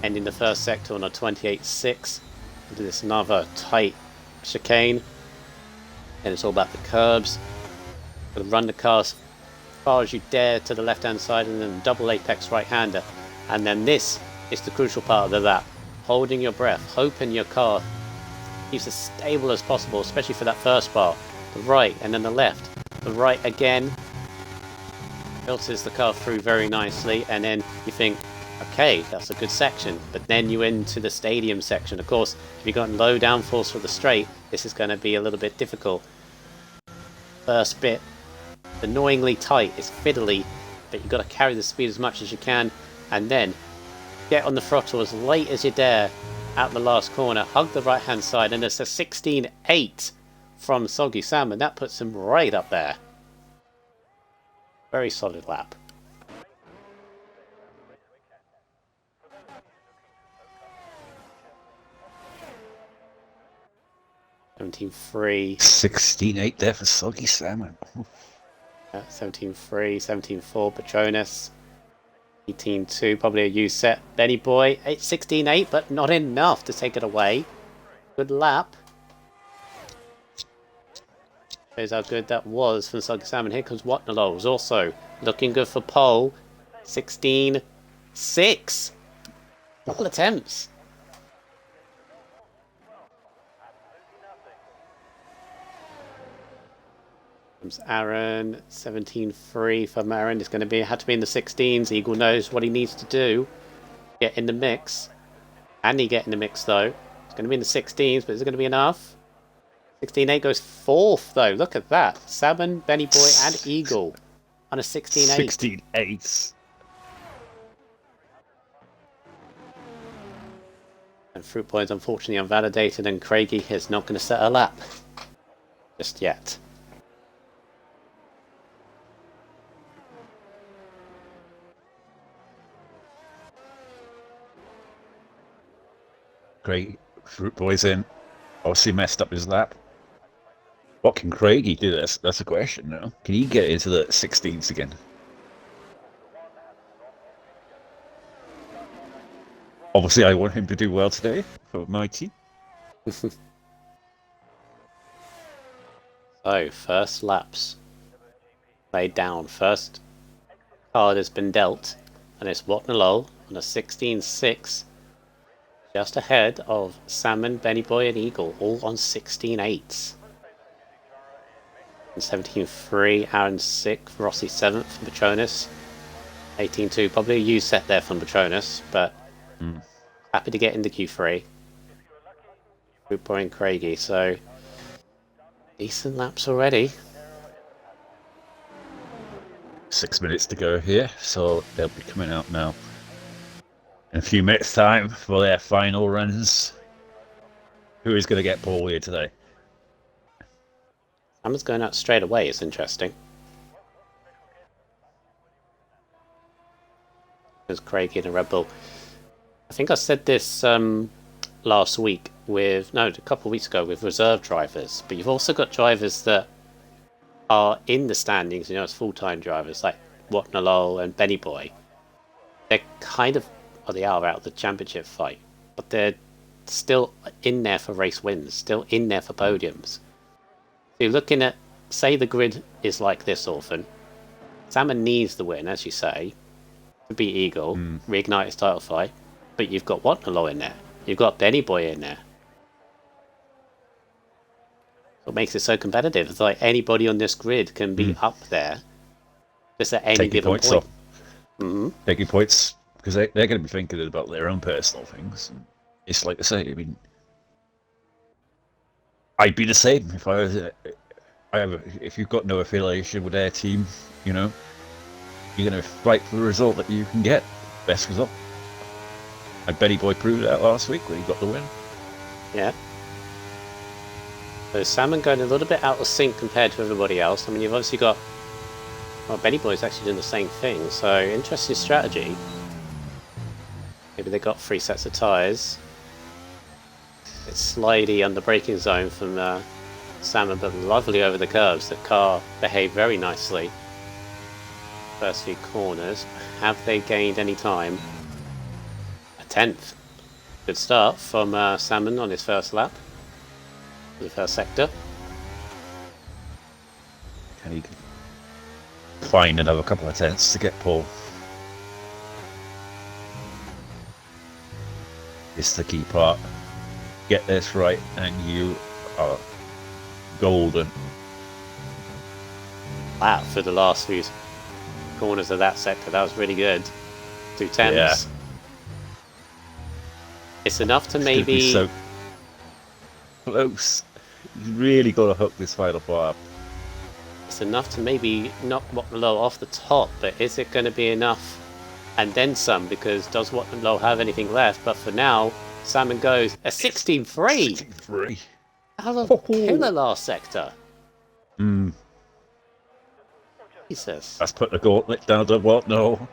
ending the first sector on a 28.6 into this another tight chicane. And it's all about the curbs. Gonna run the car as far as you dare to the left hand side, and then double apex right hander. And then this is the crucial part of the lap. Holding your breath, hoping your car keeps as stable as possible, especially for that first part. The right and then the left. The right again. Filters the car through very nicely, and then you think, okay, that's a good section. But then you into the stadium section. Of course, if you've got low downforce for the straight, this is going to be a little bit difficult. First bit, annoyingly tight, it's fiddly, but you've got to carry the speed as much as you can, and then get on the throttle as late as you dare out the last corner, hug the right hand side, and it's a 16.8 from Soggy Salmon. That puts him right up there. Very solid lap. $17.3. 16.8 there for Soggy Salmon. 17.3, 17.4 Petronas. 18.2, probably a U set. Benny Boy, 16.8, but not enough to take it away. Good lap. Shows how good that was from Soggy Salmon. Here comes Watnalows, also looking good for pole. 16.6. Double attempts. Comes Aaron, 17.3 from Aaron. It's going to had to be in the 16s. Eagle knows what he needs to do. Get in the mix. And he get in the mix though. It's going to be in the 16s, but is it going to be enough? 16.8 goes 4th though. Look at that. Salmon, Benny Boy, and Eagle on a 16.8. 16.8. And Fruit Boy is unfortunately unvalidated, and Craigie is not going to set a lap just yet. Great. Fruit Boy's in. Obviously messed up his lap. What can Craigie do? That's a question now. Can he get into the 16s again? Obviously, I want him to do well today for my team. So, first laps. Laid down. First card has been dealt, and it's Watnalow on a 16.6. Just ahead of Salmon, Benny Boy, and Eagle, all on 16.8s. 17.3, Aaron 6th, Rossi 7th from Petronas. 18.2, probably a U set there from Petronas, but happy to get into Q3. Fruit Boy and Craigie, so decent laps already. 6 minutes to go here, so they'll be coming out now. In a few minutes' time for their final runs. Who is going to get pole here today? Salmon's going out straight away. It's interesting. There's Craig in a Red Bull. I think I said this last week a couple of weeks ago with reserve drivers, but you've also got drivers that are in the standings, as full-time drivers like Watnalol and Benny Boy. They're they are out of the championship fight, but they're still in there for race wins, still in there for podiums. So you're looking at, say the grid is like this, Orphan. Salmon needs the win, as you say, to beat Eagle, reignite his title fight, but you've got Watnalol in there. You've got Benny Boy in there. What makes it so competitive? It's like anybody on this grid can be up there just at any given point. Taking points, because they're going to be thinking about their own personal things. It's like I say, I mean, I'd be the same if I was. If you've got no affiliation with their team, you're going to fight for the result that you can get. Best result. And Benny Boy proved that last week when he got the win. Yeah. So Salmon going a little bit out of sync compared to everybody else. I mean, you've obviously got... Well, Benny Boy's actually doing the same thing, so interesting strategy. Maybe they got 3 sets of tyres. It's slidey under braking zone from Salmon, but lovely over the curves. The car behaved very nicely. First few corners. Have they gained any time? 10th. Good start from Salmon on his first lap. The first sector. Can he find another couple of tenths to get pole? It's the key part. Get this right and you are golden. Wow, for the last few corners of that sector, that was really good. 2 tenths. Yeah. It's enough to maybe... so close. You really got to hook this final bar up. It's enough to maybe knock Watnalol off the top, but is it going to be enough? And then some, because does Watnalol have anything left? But for now, Salmon goes a 16-3. 16-3. That was a killer last sector. Jesus. Let's put the gauntlet down to Watnalol.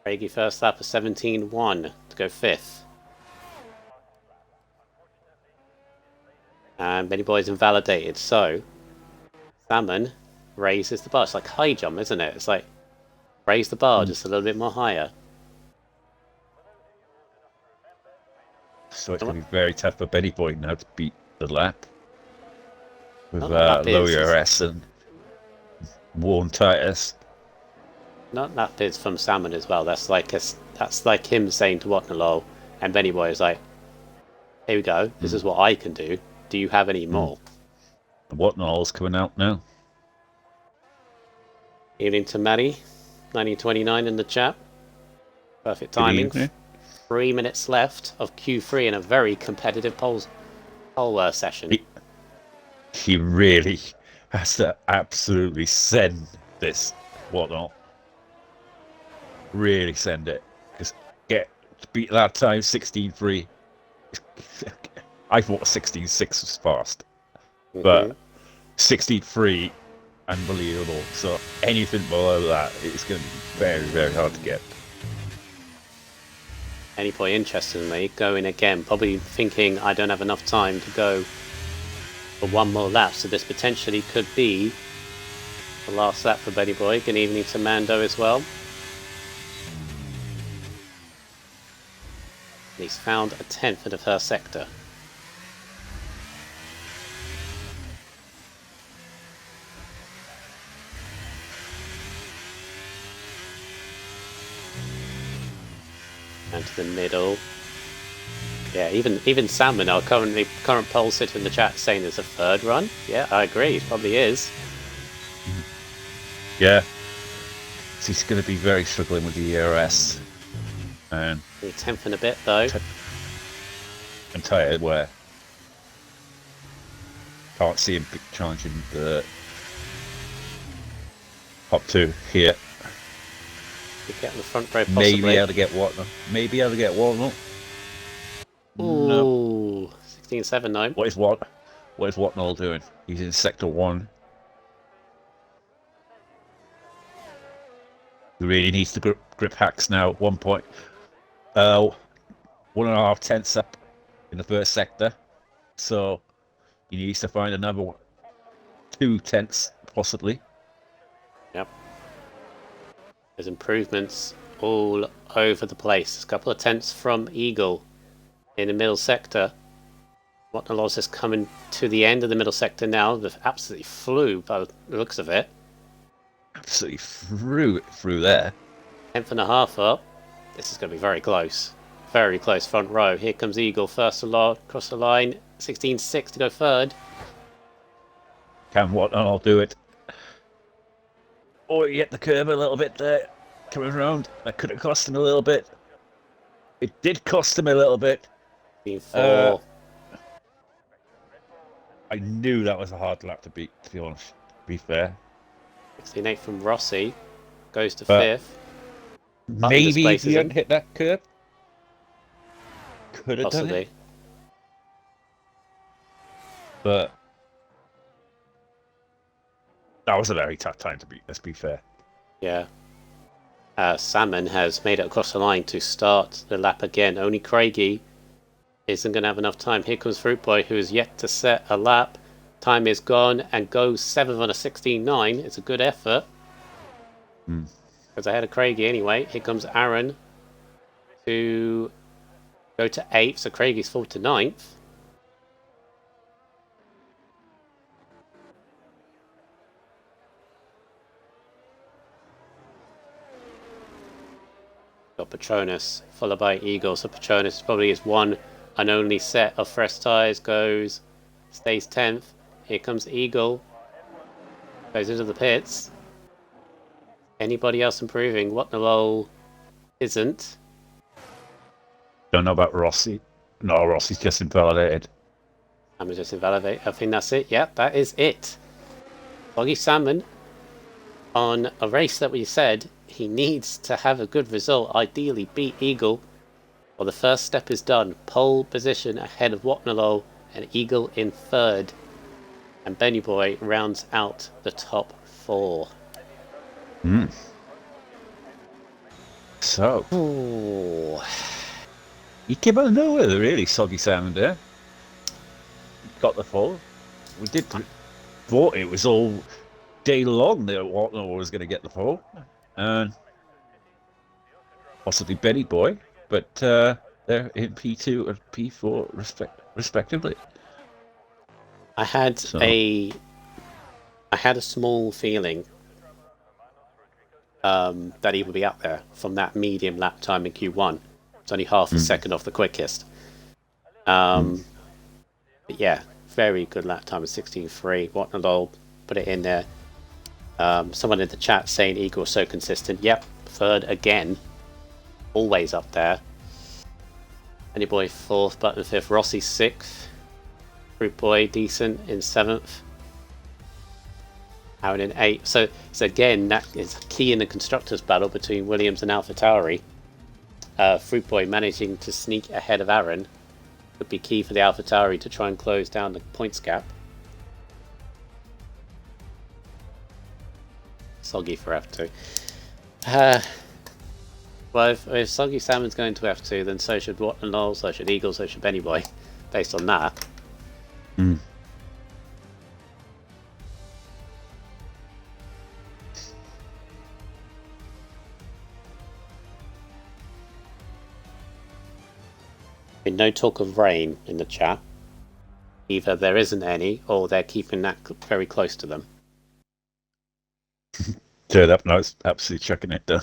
Craigie first lap of 17-1 to go 5th. And Benny Boy's invalidated, so Salmon raises the bar. It's like high jump, isn't it? It's like raise the bar just a little bit more higher. So it's going to be very tough for Benny Boy now to beat the lap. With low ERS and worn tyres. Not lap bids from Salmon as well. That's like him saying to Watnalol, and Benny Boy is like, here we go, this is what I can do. Do you have any more? Watnalol's coming out now. Evening to Maddie, 1929 in the chat. Perfect timing. 3 minutes left of Q3 in a very competitive pole session. He really has to absolutely send this Watnalol. Really send it. Because beat that time 16-3. I thought 16-6 was fast. But 16-3, unbelievable. So anything below that is going to be very, very hard to get. Any boy interestingly going again, probably thinking I don't have enough time to go for one more lap, so this potentially could be the last lap for Benny Boy. Good evening to Mando as well. He's found a 10th for the first sector. And to the middle. Yeah, even Salmon, our current poll sitter in the chat, saying there's a 3rd run. Yeah, I agree. It probably is. Yeah. He's going to be very struggling with the ERS. And 10th and a bit though. And tired where can't see him challenging the top 2 here. Could get on the front row possibly. Maybe able to get Whatnot. Maybe able to get Whatnot. No. Ooh, 16-7 now. What is Whatnot doing? He's in sector 1. He really needs to grip hacks now. 1 point. 1.5 tenths up in the first sector. So he needs to find another 2 tenths possibly. Yep. There's improvements all over the place. A couple of tenths from Eagle in the middle sector. Whatnot is coming to the end of the middle sector now. They've absolutely flew by the looks of it. Absolutely through there. 10.5 up. This is going to be very close. Very close front row. Here comes Eagle first across the line. 16.6 to go third. Can Whatnot do it? Oh, he hit the curve a little bit there. Coming around. That could have cost him a little bit. It did cost him a little bit. 16.4. I knew that was a hard lap to beat, to be honest. To be fair. 16.8 from Rossi. Goes to fifth. Maybe if he hadn't hit that curve. Could have done it. But that was a very tough time to beat, let's be fair. Yeah. Salmon has made it across the line to start the lap again. Only Craigie isn't going to have enough time. Here comes Fruit Boy, who is yet to set a lap. Time is gone and goes 7th on a 16.9. It's a good effort. Because ahead of Craigie anyway. Here comes Aaron to go to 8th. So Craigie's fall to 9th. Got Patronus followed by Eagle. So Patronus probably is one and only set of fresh tyres. Stays 10th. Here comes Eagle. Goes into the pits. Anybody else improving? Whatnot isn't. Don't know about Rossi. No, Rossi's just invalidated. I'm just invalidate. I think that's it. Yep, that is it. Foggy Salmon on a race that we said he needs to have a good result. Ideally beat Eagle. Well, the first step is done. Pole position ahead of Whatnot and Eagle in third. And Benny Boy rounds out the top 4. So. Ooh. He came out of nowhere, really, Soggy Salmon there. Got the fall. We did thought it was all day long that Whatnot was going to get the fall. And possibly Benny Boy. But they're in P2 and P4 respectively. I had a small feeling that he would be up there from that medium lap time in Q1. It's only half a second off the quickest. But yeah, very good lap time of 16.3. Whatnot put it in there. Someone in the chat saying Eagle is so consistent. Yep, third again. Always up there. Benny Boy 4th, Button 5th, Rossi 6th. Fruit Boy decent in 7th. Aaron in 8th. So again, that is key in the constructors' battle between Williams and AlphaTauri. Fruit Boy managing to sneak ahead of Aaron would be key for the AlphaTauri to try and close down the points gap. Soggy for F2. Well, if Soggy Salmon's going to F2, then so should Whatnot, so should Eagle, so should Benny Boy. Based on that. No talk of rain in the chat. Either there isn't any, or they're keeping that very close to them. Turn up, no, it's absolutely chucking it down.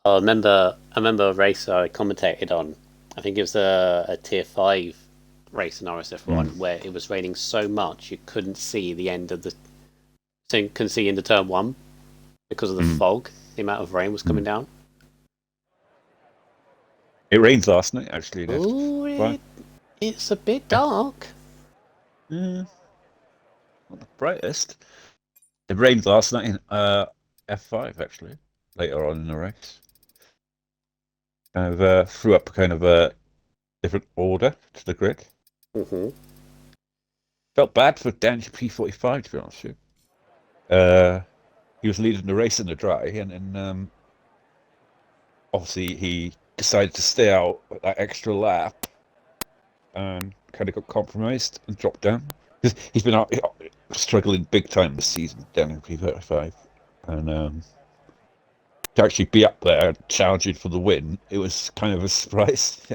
I remember a race I commentated on. I think it was a tier 5 race in RSF1 where it was raining so much you couldn't see the end of the. So you couldn't see into turn 1 because of the fog. The amount of rain was coming down. It rained last night, actually. Ooh, it's a bit dark. Not the brightest. It rained last night in F5, actually. later on in the race. I've threw up kind of a different order to the grid. Mm-hmm. Felt bad for Danny P45, to be honest with you. He was leading the race in the dry, and then obviously he decided to stay out that extra lap and kind of got compromised and dropped down. Because he's been struggling big time this season, Danny P35. And to actually be up there challenging for the win, it was kind of a surprise.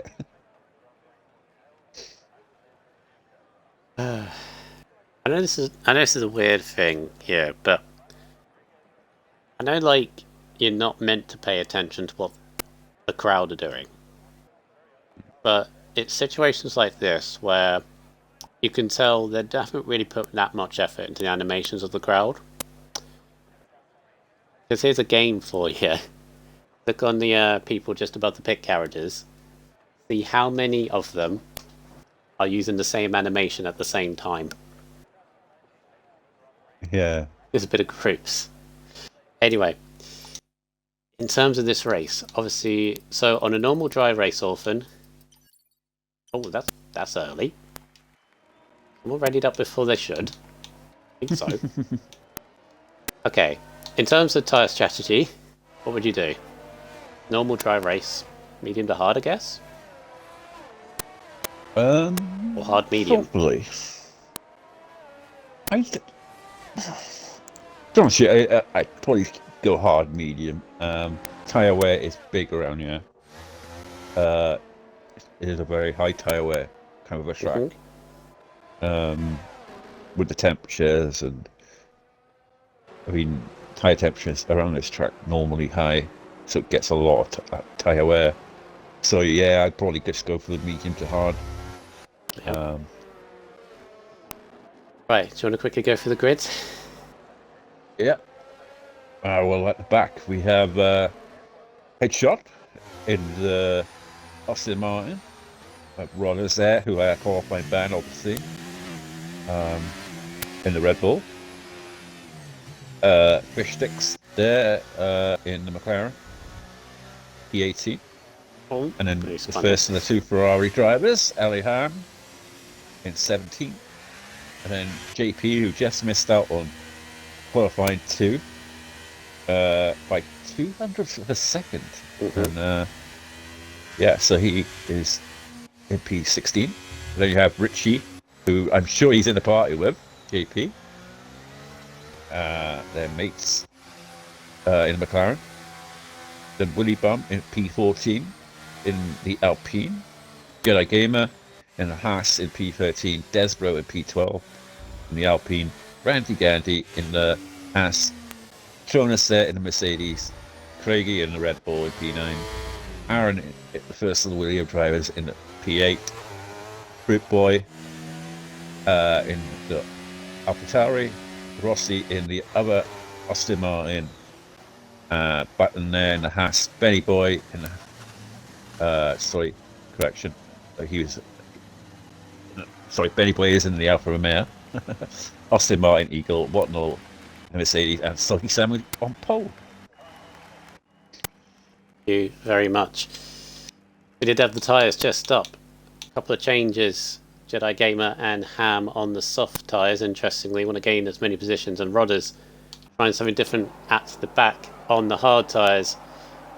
I know this is a weird thing here, but I know like you're not meant to pay attention to what the crowd are doing, but it's situations like this where you can tell they haven't really put that much effort into the animations of the crowd. Because here's a game for you. Look on the people just above the pit carriages. See how many of them are using the same animation at the same time. Yeah. There's a bit of groups. Anyway, in terms of this race, obviously, so on a normal dry race, often. Oh, that's early. I'm all readied up before they should. I think so. Okay, in terms of tyre strategy, what would you do? Normal dry race, medium to hard, I guess? Or hard medium? Probably. I'd probably go hard medium. Tyre wear is big around here. It is a very high tyre wear kind of a track. Mm-hmm. With the temperatures and tyre temperatures around this track normally high, so it gets a lot of tyre wear. So yeah, I'd probably just go for the medium to hard. Yep. Right, do you want to quickly go through the grids? Yeah. Well, at the back we have Headshot in the Aston Martin. Runners there who are qualifying ban, obviously. In the Red Bull. Fish Sticks there in the McLaren P18. Oh, and then the first of the two Ferrari drivers, Ali Ham in 17th. And then JP, who just missed out on qualifying 2 by 200th of a second. Mm-hmm. And yeah, so he is in P16. And then you have Richie, who I'm sure he's in the party with, JP. Their mates in the McLaren. Then Willy Bum in P14 in the Alpine. Jedi Gamer in the Haas in P13. Desbro in P12 in the Alpine. Randy Gandy in the Haas. Jonas there in the Mercedes. Craigie in the Red Bull in P9. Aaron, the first of the Williams drivers, in the P8. Fruit Boy in the AlphaTauri. Rossi in the other Aston Martin. Button there in the Haas. Benny Boy in the Benny Boy is in the Alfa Romeo. Aston Martin, Eagle, Watnall, Mercedes, and Soggy Sam on pole. Thank you very much. We did have the tyres just up. A couple of changes. Jedi Gamer and Ham on the soft tyres. Interestingly, want to gain as many positions, and Rodders trying something different at the back on the hard tyres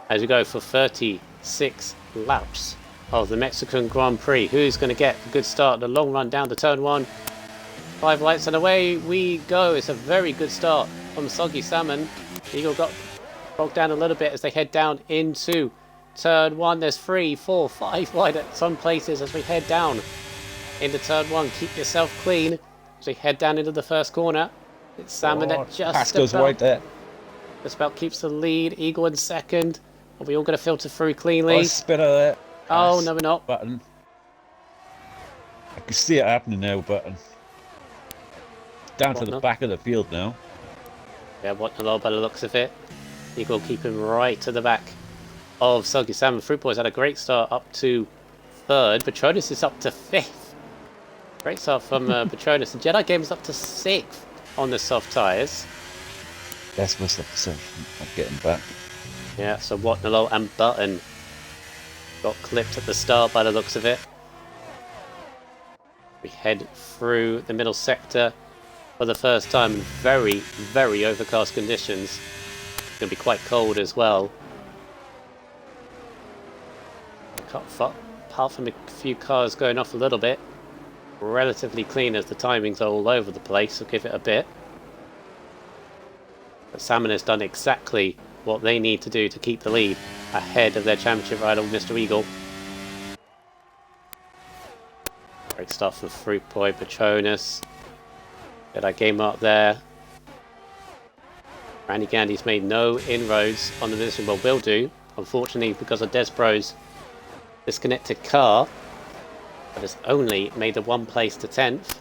as we go for 36 laps of the Mexican Grand Prix. Who's going to get a good start? The long run down to turn 1. 5 lights and away we go. It's a very good start from Soggy Salmon. Eagle got bogged down a little bit as they head down into turn 1. There's 3, 4, 5 wide at some places as we head down into turn 1. Keep yourself clean as we head down into the first corner. It's Salmon that just goes wide there. Just about keeps the lead. Eagle in second. Are we all going to filter through cleanly? Spinner there. Oh, no, we're not. Button. I can see it happening now, Button. Down to the back of the field now. Yeah, what a lot by the looks of it. Eagle keeping right to the back of Soggy Salmon. Fruit Boys had a great start up to 3rd. Patronus is up to 5th. Great start from Patronus. And Jedi Gamer's up to 6th on the soft tyres. That's what's up, so I'm getting back. Yeah, so Watnalo and Button got clipped at the start by the looks of it. We head through the middle sector for the first time in very, very overcast conditions. It's going to be quite cold as well. Apart from a few cars going off a little bit, relatively clean as the timings are all over the place, so give it a bit. But Salmon has done exactly what they need to do to keep the lead ahead of their championship rival, Mr. Eagle. Great start from Fruit Boy, Patronus. Get that game up there. Randy Gandy's made no inroads on the position, but will do. Unfortunately, because of Desbro's disconnected car, but has only made the one place to 10th.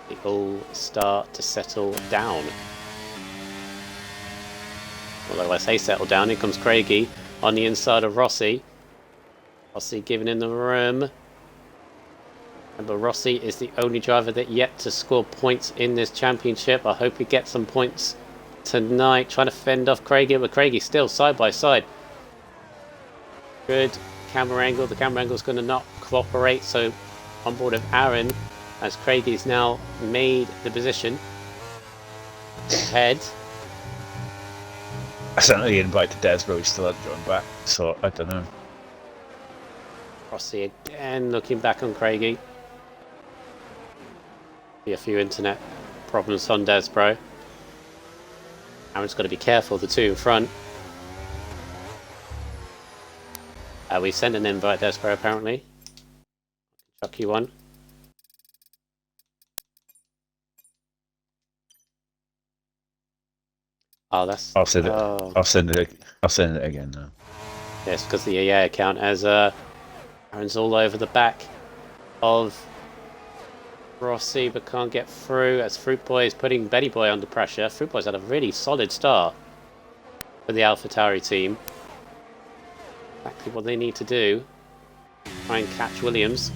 They all start to settle down. Although I say settle down, here comes Craigie on the inside of Rossi. Rossi giving him the room. Remember, Rossi is the only driver that yet to score points in this championship. I hope he gets some points tonight. Trying to fend off Craigie, but Craigie still side by side. Good camera angle. The camera angle is going to not cooperate, so on board of Aaron, as Craigie's now made the position ahead. I sent the invite to Desbro, he still hadn't joined back, so I don't know. Rossi again looking back on Craigie. Be a few internet problems on Desbro. Aaron's got to be careful, the two in front. We sent an invite, Desbro, apparently. Chuck you one. Oh, that's. I'll send it. I'll send it again now. Yes, because the EA account as Aaron's all over the back of Rossi, but can't get through as Fruit Boy is putting Betty Boy under pressure. Fruit Boy's had a really solid start for the AlphaTauri team. Exactly what they need to do. Try and catch Williams.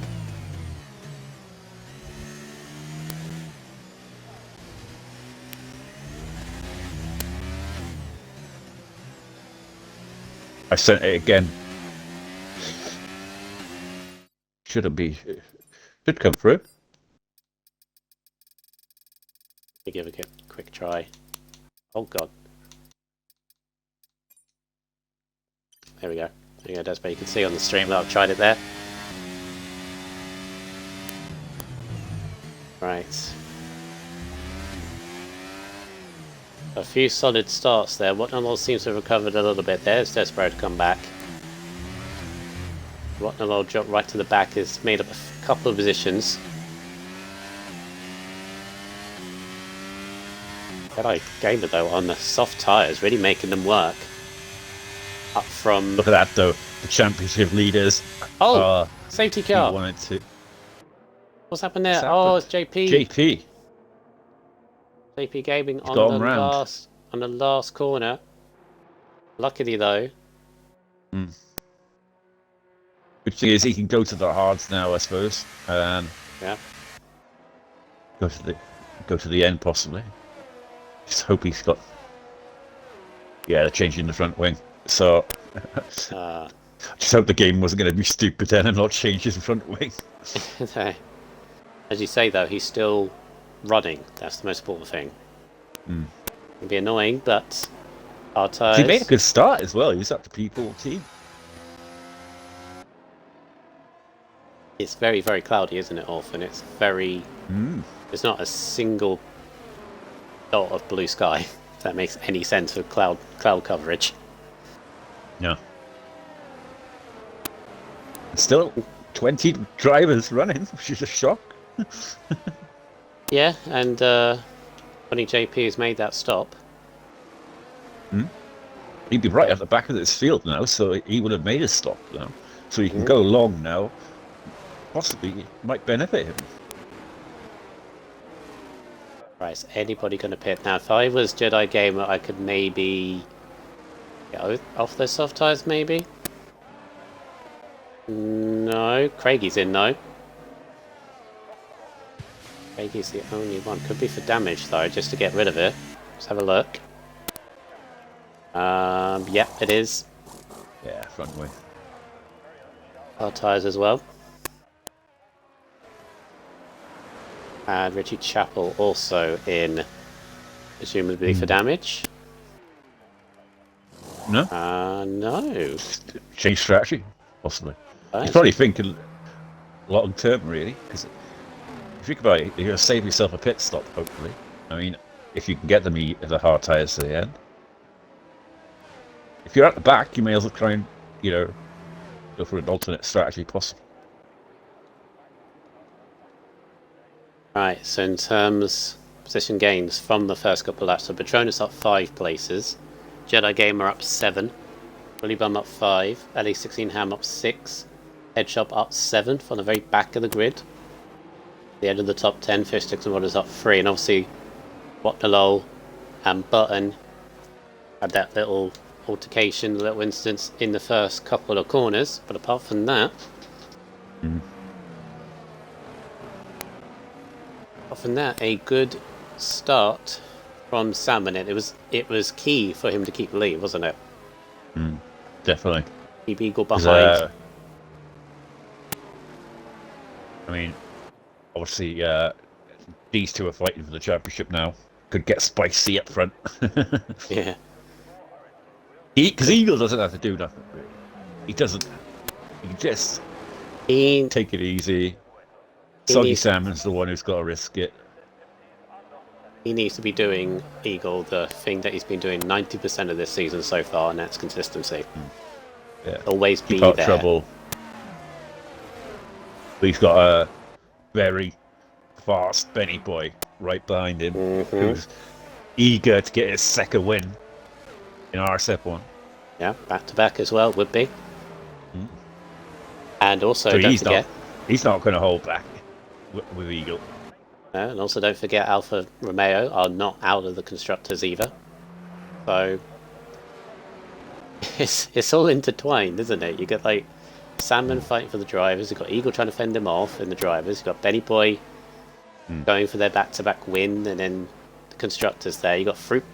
I sent it again. Should come through. Let me give it a quick try. Oh god. There we go. There you go, Desbro. You can see on the stream that I've tried it there. Right. A few solid starts there. Watnalo seems to have recovered a little bit. There's Desbro to come back. Watnalo dropped right to the back, has made up a couple of positions. Jedi Gamer though on the soft tyres, really making them work. Up from. Look at that though, the championship leaders. Oh, safety car. Wanted to. What's happened there? Oh, it's JP. JP Gaming on the last corner. Luckily though. Good thing is he can go to the hards now, I suppose, and yeah, go to the end possibly. Just hope he's got. Yeah, they're changing the front wing, so. Just hope the game wasn't going to be stupid then and not change his front wing. As you say though, he's still running. That's the most important thing. It'll be annoying, but our tyres. He made a good start as well. He was up to P14. It's very, very cloudy, isn't it, Orphan? It's very. There's not a single dot of blue sky. If that makes any sense of cloud coverage. Yeah. Still 20 drivers running, which is a shock. Yeah, and funny JP has made that stop. He'd be right at the back of this field now, so he would have made a stop now. So he can go long now. Possibly it might benefit him. Right, is anybody going to pit? Now, if I was Jedi Gamer, I could maybe get off those soft tyres, maybe? No, Craigie's in though. Regi's the only one. Could be for damage though, just to get rid of it. Let's have a look. Yep, it is. Yeah, front wing. Our tyres as well. And Richie Chappell also in, presumably for damage. No? No. Change strategy, possibly. He's probably thinking long term, really, because if you think about it, you're going to save yourself a pit stop, hopefully. I mean, if you can get the hard tyres to the end. If you're at the back, you may as well try and, go for an alternate strategy possible. Right, so in terms position gains from the first couple of laps, so Petronas up 5 places, Jedi Gamer up 7, Willy Bum up 5, LE16 Ham up 6, Headshop up 7th on the very back of the grid. The end of the top 10, Fish Sticks and Rodders up 3, and obviously Watnalol and Button had that little altercation, little instance in the first couple of corners, but apart from that, a good start from Salmon. It was key for him to keep the lead, wasn't it? Definitely. Keep Eagle behind. I mean, obviously, these two are fighting for the championship now. Could get spicy up front. Yeah. Because Eagle doesn't have to do nothing, really. He doesn't. He can just take it easy. Soggy Salmon's the one who's got to risk it. He needs to be doing, Eagle, the thing that he's been doing 90% of this season so far, and that's consistency. Yeah. Always Keep be out there. Trouble. But he's got a very fast Benny boy right behind him, who's eager to get his second win in RSF1. Yeah, back to back as well would be. And also, So don't forget, he's not going to hold back with Eagle. and also don't forget Alfa Romeo are not out of the constructors either. So it's all intertwined, isn't it? You got like Salmon fighting for the drivers, you've got Eagle trying to fend him off in the drivers, you've got Benny Boy going for their back-to-back win, and then the constructors there. You got Fruit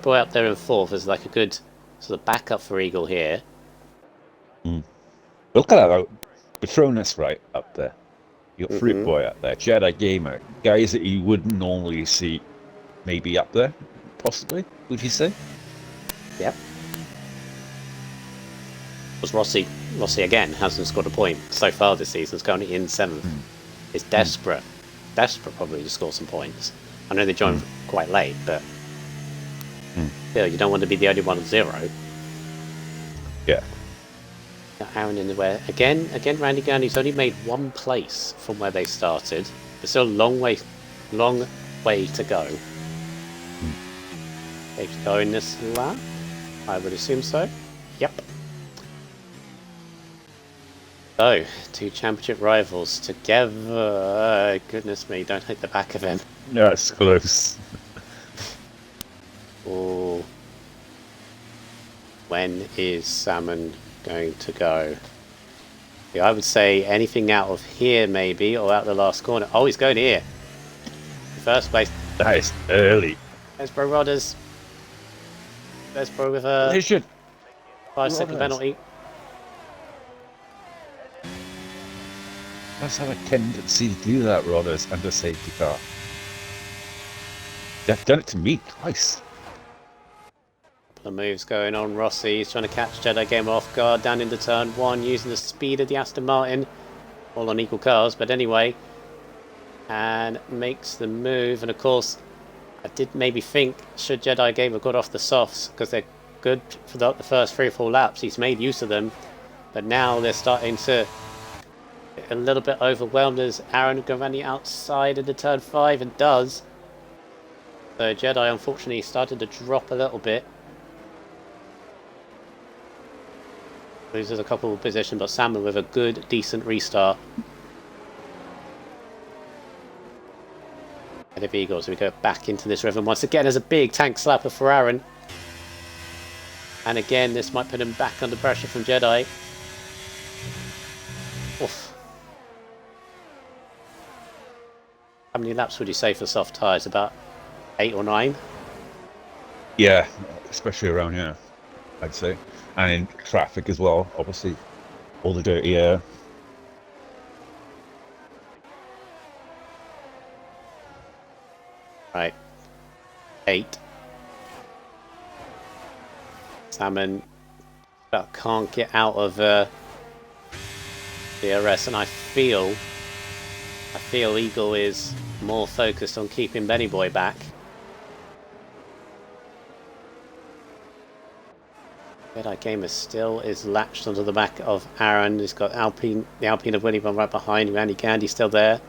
Boy up there in 4th as like a good sort of backup for Eagle here. Look at that, Petronas right up there. You got Fruit Boy up there, Jedi Gamer, guys that you wouldn't normally see, maybe up there, possibly. Would you say? Yep. Because Rossi again hasn't scored a point so far this season. It's currently in 7th. It's desperate probably to score some points. I know they joined quite late, but still, you don't want to be the only one at 0. Yeah. Got Aaron in the way again. Randy Gurney's only made 1 place from where they started. There's still a long way to go. Keeps going this lap. I would assume so. Yep. So, 2 championship rivals together. Goodness me, don't hit the back of him. No, it's close. Oh. When is Salmon going to go? Yeah, I would say anything out of here maybe, or out the last corner. Oh, he's going here. First place. That is early. There's Bro Rodders. There's Bro with a 5-second penalty. Let's have a tendency to do that, Rodders, under safety car. They've done it to me twice. The moves going on. Rossi is trying to catch Jedi Gamer off guard down into turn 1 using the speed of the Aston Martin. All on equal cars, but anyway. And makes the move. And of course, I did maybe think, should Jedi Gamer got off the softs, because they're good for the first 3 or 4 laps. He's made use of them. But now they're starting to get a little bit overwhelmed as Aaron Gavani outside into turn 5 and does. So Jedi unfortunately started to drop a little bit. Loses a couple of positions, but Salmon with a good, decent restart. Head of Eagles, we go back into this rhythm once again as a big tank slapper for Aaron. And again, this might put him back under pressure from Jedi. Oof. How many laps would you say for soft tyres? About 8 or 9? Yeah, especially around here, I'd say. And in traffic as well, obviously. All the dirty air. Right. 8. Salmon but can't get out of DRS, and I feel Eagle is more focused on keeping Benny Boy back. Jedi Gamer still is latched onto the back of Aaron. He's got Alpine, the Alpine of William right behind him. Andy Candy still there.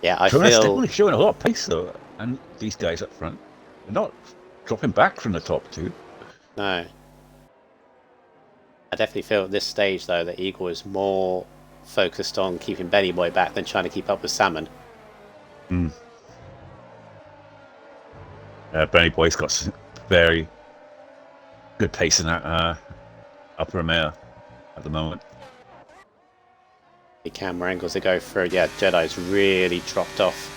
Yeah, I feel definitely showing a lot of pace though, and these guys up front, they're not dropping back from the top two. No. I definitely feel at this stage though that Eagle is more focused on keeping Benny Boy back than trying to keep up with Salmon. Benny Boy's got very good pace in that upper mare at the moment. The camera angles they go through. Yeah, Jedi's really dropped off.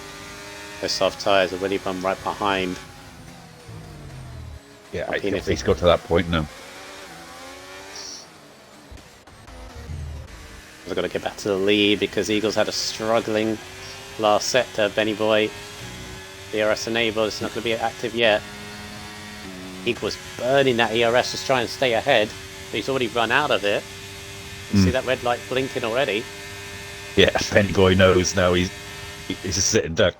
The soft tyres, the Willy Bum right behind. Yeah, I think he's got to that point now. They've got to get back to the lead because Eagles had a struggling last set. Benny Boy, ERS enabled, it's not going to be active yet. Eagles burning that ERS, just trying to stay ahead. But he's already run out of it. You see that red light blinking already. Yeah, Benny Boy knows now he's a sitting duck.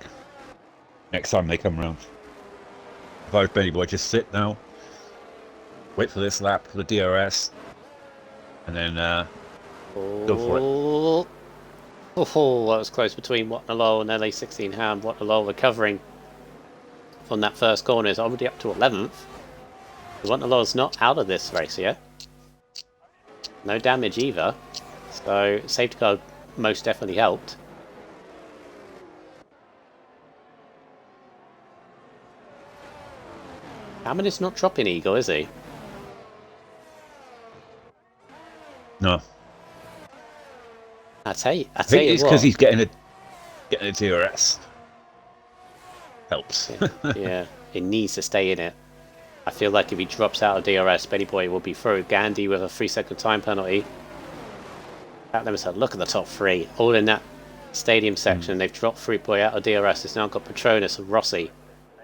Next time they come round. If I was Benny Boy, just sit now, wait for this lap for the DRS, and then go for it. Oh, that was close between Watnalol and LA16 Ham. Watnalol recovering from that first corner is already up to 11th. Watnalol's not out of this race yet. No damage either. So safety car most definitely helped. Hammond is not dropping Eagle, is he? No. I tell you I think it's what. because he's getting a DRS. Helps. Yeah, it needs to stay in it. I feel like if he drops out of DRS, Benny Boy will be through. Gandhi with a 3-second time penalty. Look at the top three, all in that stadium section. They've dropped Fruit Boy out of DRS. It's now got Patronus and Rossi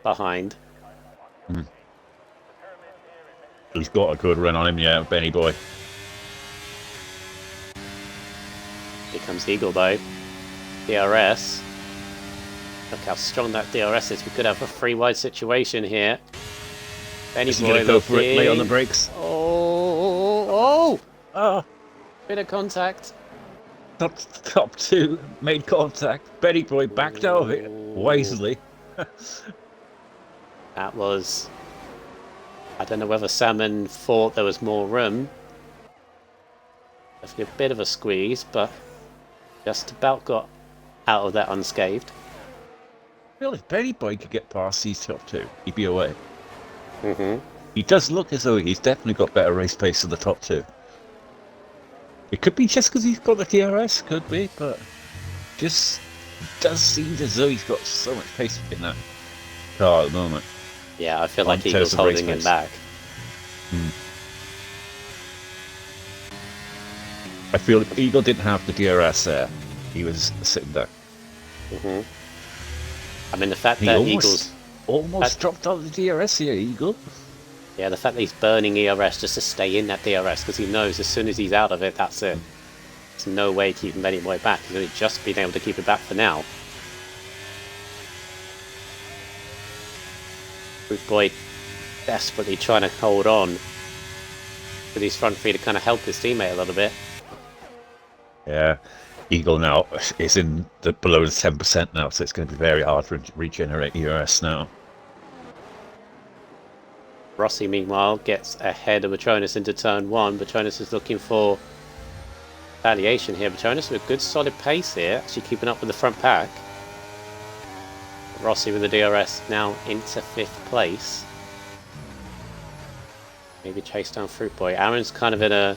behind. He's got a good run on him, yeah, Benny Boy. Here comes Eagle though. DRS. Look how strong that DRS is. We could have a 3-wide situation here. Benny Boy going to go for it late on the brakes. Oh! Bit of contact. Top two made contact. Benny Boy backed out of it wisely. That was... I don't know whether Salmon thought there was more room. Definitely a bit of a squeeze, but just about got out of that unscathed. Well, if Benny Boy could get past these top two, he'd be away. He does look as though he's definitely got better race pace than the top two. It could be just because he's got the DRS, could be, but just does seem as though he's got so much pace in that car at the moment. Yeah, I feel like Eagle's holding him back. I feel if Eagle didn't have the DRS there, he was sitting there. I mean, the fact that Eagle's almost dropped out of the DRS here, Eagle. Yeah, the fact that he's burning ERS just to stay in that DRS because he knows as soon as he's out of it, that's it. There's no way keeping Benny Boy back. He's only just been able to keep it back for now. Fruit Boy desperately trying to hold on with his front three to kind of help his teammate a little bit. Yeah, Eagle now is in the below the 10% now, so it's going to be very hard for him to regenerate ERS now. Rossi, meanwhile, gets ahead of Patronus into turn one. Patronus is looking for retaliation here. Patronus with a good solid pace here, actually keeping up with the front pack. Rossi with the DRS now into 5th place. Maybe chase down Fruit Boy. Aaron's kind of in a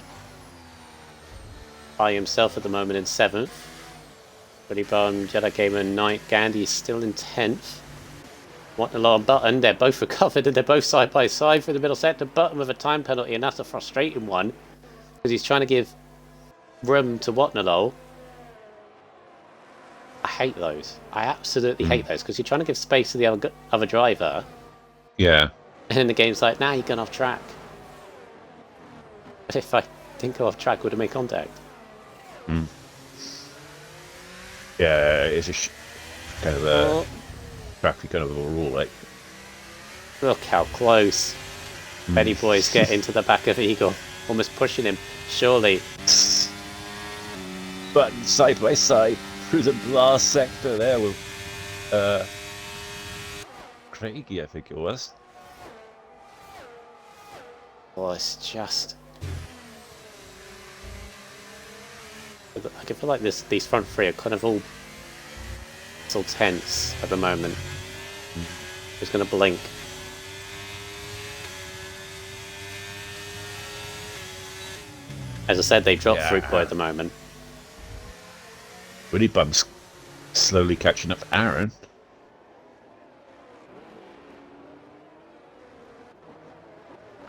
by himself at the moment in 7th. Buddy Bum, Jedi Gamer in 9th. Gandhi is still in 10th. What alarm button? They're both recovered and they're both side by side through the middle sector. Button with a time penalty, and that's a frustrating one because he's trying to give room to Watnalol. I hate those. I absolutely hate those because you're trying to give space to the other driver. Yeah. And then the game's like, nah, you're going off track. But if I didn't go off track, would have made contact. Yeah, it's a kind of a crappy kind of a rule, like. Look how close Betty Boys get into the back of Eagle, almost pushing him. Surely. But side by side through the blast sector there with Craigie, I think it was. Oh, it's just. I feel like these front three are kind of all tense at the moment. Who's going to blink? As I said, they dropped Fruit Boy at the moment. Woody Bum's slowly catching up Aaron.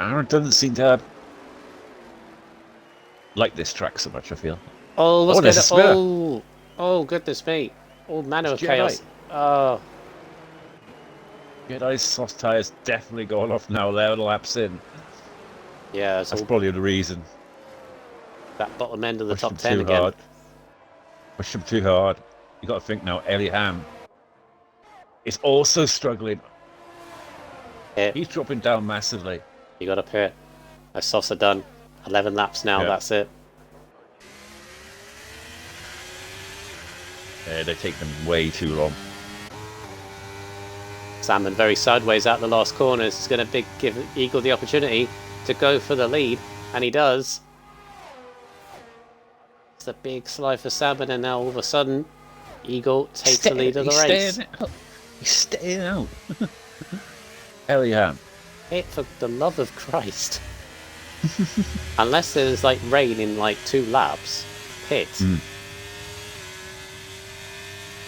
Aaron doesn't seem to like this track so much, I feel. Oh, what's there's a going on? Oh, goodness me. All manner of chaos. Oh. Jedi's soft tyres definitely going off now, 11 laps in. Yeah, that's probably the reason. That bottom end of the top 10 again. Hard. Push him too hard. You got to think now, Ellie Ham is also struggling. He's dropping down massively. You got to pit. My softs are done. 11 laps now, that's it. Yeah, they take them way too long. Salmon very sideways out the last corners. It's going to give Eagle the opportunity to go for the lead, and he does. It's a big slide for Salmon, and now all of a sudden, Eagle takes the lead of the race. He's staying out. Eliam. It, for the love of Christ. Unless there's like rain in like 2 laps, pit.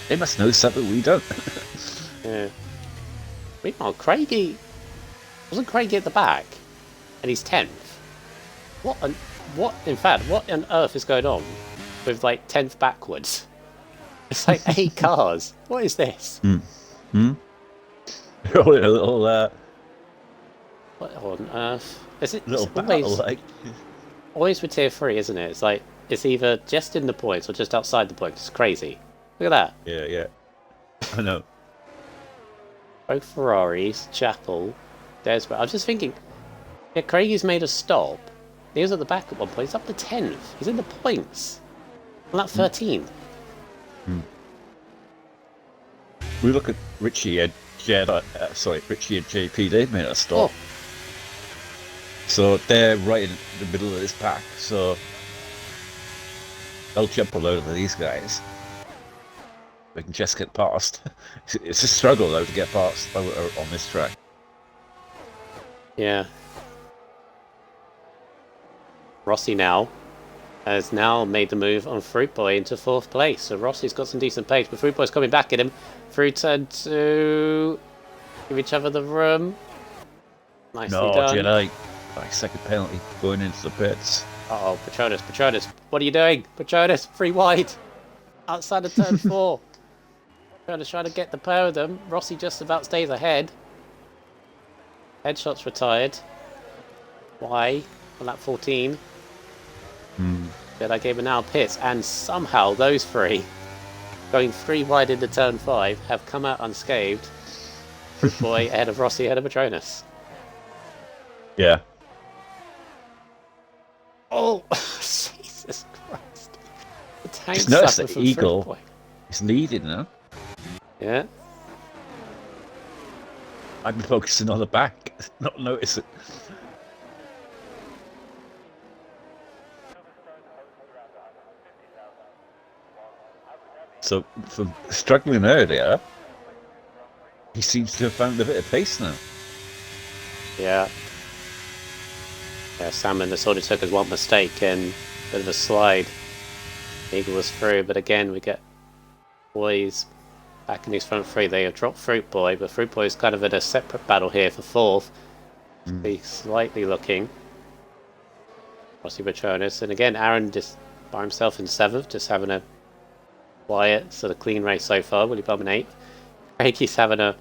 They must know something we don't. Yeah. Meanwhile, Craigie wasn't Craigie at the back, and he's 10th. What on earth is going on with like 10th backwards? It's like 8 cars. What is this? They're all in a little. What on earth? Is it little battle, like. Always with tier 3, isn't it? It's like it's either just in the points or just outside the points. It's crazy. Look at that. Yeah. I know. Both Ferraris, Chapel, there's. I was just thinking, yeah, Craigie's made a stop. He was at the back at one point. He's up to 10th. He's in the points. On lap 13. We look at Richie and Richie and JP. They've made a stop. Oh. So they're right in the middle of this pack. So they'll jump all over these guys. They can just get past. It's a struggle though to get past on this track. Yeah. Rossi now has made the move on Fruit Boy into 4th place. So Rossi's got some decent pace, but Fruit Boy's coming back at him. Through turn 2. Give each other the room. Nicely done. Jedi. Second penalty going into the pits. Uh-oh, Patronus. What are you doing? Patronus, free wide. Outside of turn 4. Patronus trying to get the pair of them. Rossi just about stays ahead. Headshots retired. Why? On lap 14. Jedi Gamer now pits, and somehow those 3, going 3 wide into turn 5, have come out unscathed. Fruit Boy ahead of Rossi, ahead of Patronus. Yeah. Oh, Jesus Christ. The tank Just notice suffered the from Eagle Fruit Boy. is leading now. Yeah. I've been focusing on the back, not noticing. So, from struggling earlier, he seems to have found a bit of pace now. Yeah. Yeah, Salmon, the sort of took as one mistake and a bit of a slide. Eagle was through, but again we get boys back in these front three. They have dropped Fruit Boy, but Fruit Boy is kind of in a separate battle here for fourth. He's slightly looking. Rossi Patronus, and again Aaron just by himself in seventh, just having a quiet sort of clean race so far. Willie Bum in eighth. Craigy's having a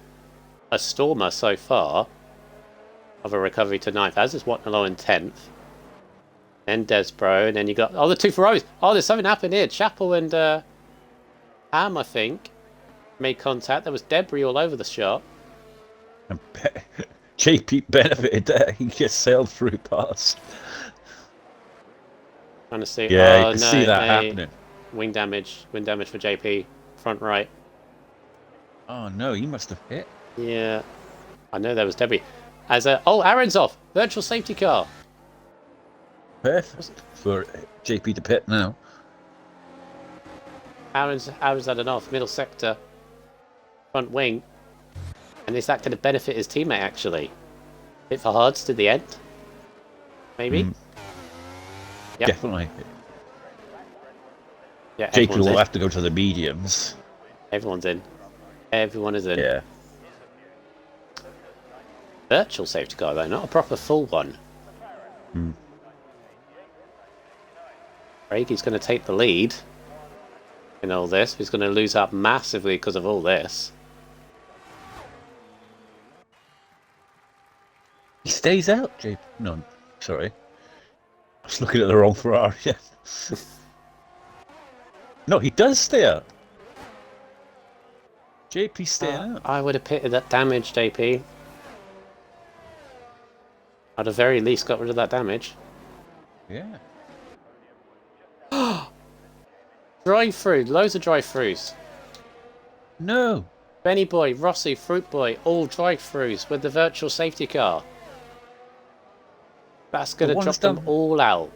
stormer so far of a recovery to ninth, as is Watnalo in 10th. Then Desbro, and then you got the two Ferraris. Oh, there's something happened here. Chapel and Ham, I think, made contact. There was debris all over the shot. And JP benefited there. He just sailed through past. Trying to see. Yeah, oh, you can no, see that happening. Wing damage for JP, front right. Oh no, he must have hit. Yeah, I know there was debris. Aaron's off. Virtual safety car. Perfect for JP to pit now. Aaron's had an off middle sector, front wing, and is that going to benefit his teammate actually? Hit for hards to the end, maybe. Yep. Definitely. Yeah, JP will have to go to the mediums. Everyone's in. Everyone is in. Yeah. Virtual safety car though, not a proper full one. Craigy's going to take the lead in all this. He's going to lose out massively because of all this. He stays out, JP. No, sorry. I was looking at the wrong Ferrari. No, he does stay out. JP staying out. I would have pitted that damage, JP. I'd have very least got rid of that damage. Yeah. Drive-through, loads of drive-throughs. No. Benny Boy, Rossi, Fruit Boy, all drive-throughs with the virtual safety car. That's going to drop them all out.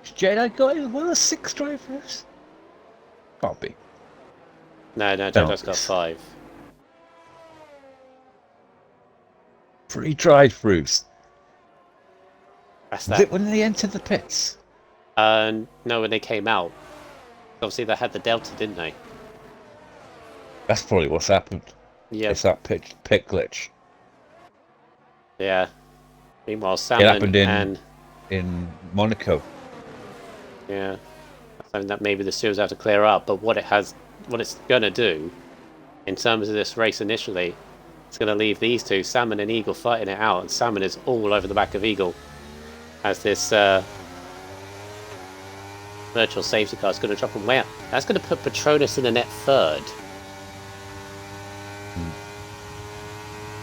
Jedi got one of the 6 drive-throughs? Can't be. No, Jedi's got 5. 3 drive-throughs. That's Was that. it when they entered the pits? No, when they came out. Obviously they had the Delta, didn't they? That's probably what's happened. Yeah. It's that pit glitch. Yeah. Meanwhile, It Salmon happened in Monaco. Yeah. That's something that maybe the stewards have to clear up, but what it's gonna do in terms of this race initially, it's gonna leave these two, Salmon and Eagle, fighting it out, and Salmon is all over the back of Eagle as this virtual safety car is going to drop him way out. That's going to put Patronus in the net third.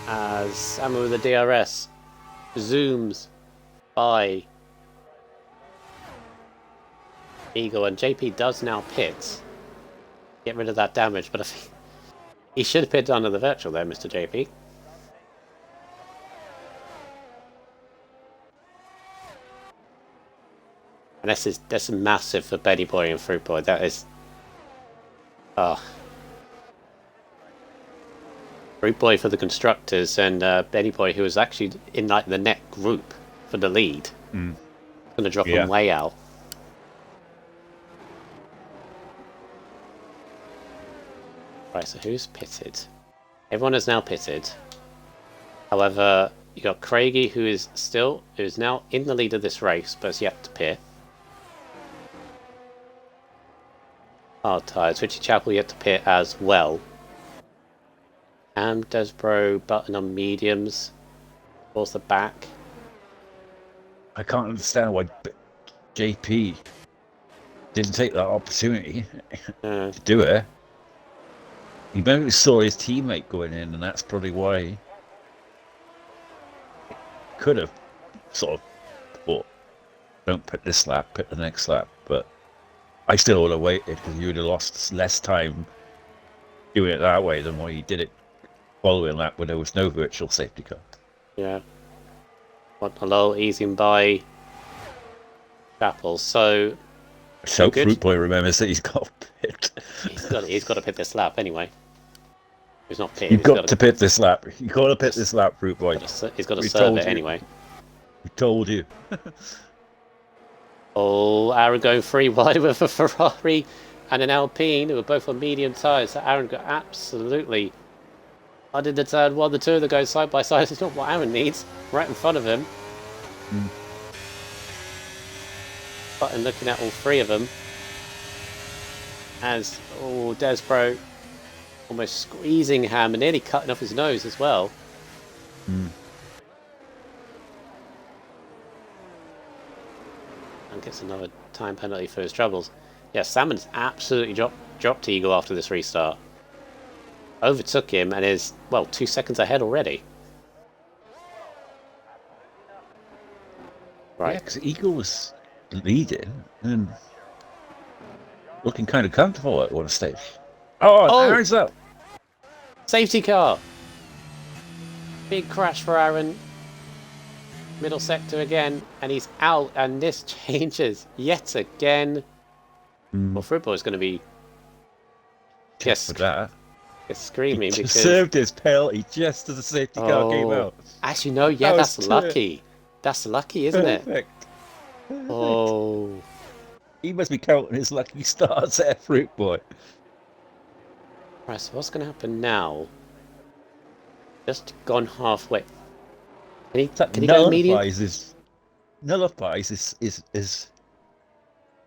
As Salmon with the DRS zooms by Eagle, and JP does now pit. Get rid of that damage, but I think he should have pitted under the virtual there, Mr. JP. And that's massive for Benny Boy and Fruit Boy. That is... Fruit Boy for the constructors, and Benny Boy, who was actually in like the net group for the lead. Going to drop him way out. Right, so who's pitted? Everyone is now pitted. However, you got Craigie, who is now in the lead of this race, but has yet to pit. Hard tyres. Richie Chapel yet to pit as well. Desbro button on mediums. Towards the back. I can't understand why JP didn't take that opportunity to do it. He maybe saw his teammate going in, and that's probably why he could have sort of thought, don't pit this lap, pit the next lap. But I still would have waited, because you would have lost less time doing it that way than why he did it following lap when there was no virtual safety car. Yeah. Hello, easing by Chapel. So Fruit Boy remembers that he's got to pit. He's got to pit this lap anyway. He's not pitting. You've got to pit this lap. You've got to pit this lap, Fruit Boy. He's got to serve it anyway. We told you. Oh, Aaron going free wide with a Ferrari and an Alpine who are both on medium tyres. So Aaron got absolutely. I did the turn one, the two of them go side by side. It's not what Aaron needs. Right in front of him. Mm. But I'm looking at all three of them. As, oh, Despro almost squeezing Ham and nearly cutting off his nose as well. Mm. And gets another time penalty for his troubles. Yeah, Salmon's absolutely dropped Eagle after this restart. Overtook him and is, well, 2 seconds ahead already. Right. Yeah, because Eagle was leading and looking kind of comfortable at one stage. Oh, Aaron's up. Safety car. Big crash for Aaron. Middle sector again, and he's out, and this changes yet again. Well, Football is going to be screaming he because served his penalty just as the safety car came out. Actually, no, yeah, that's lucky. That's lucky, isn't it? Oh, he must be counting his lucky stars there, Fruit Boy. Right, so what's going to happen now? Just gone halfway. Can he go medium? Nullifies is.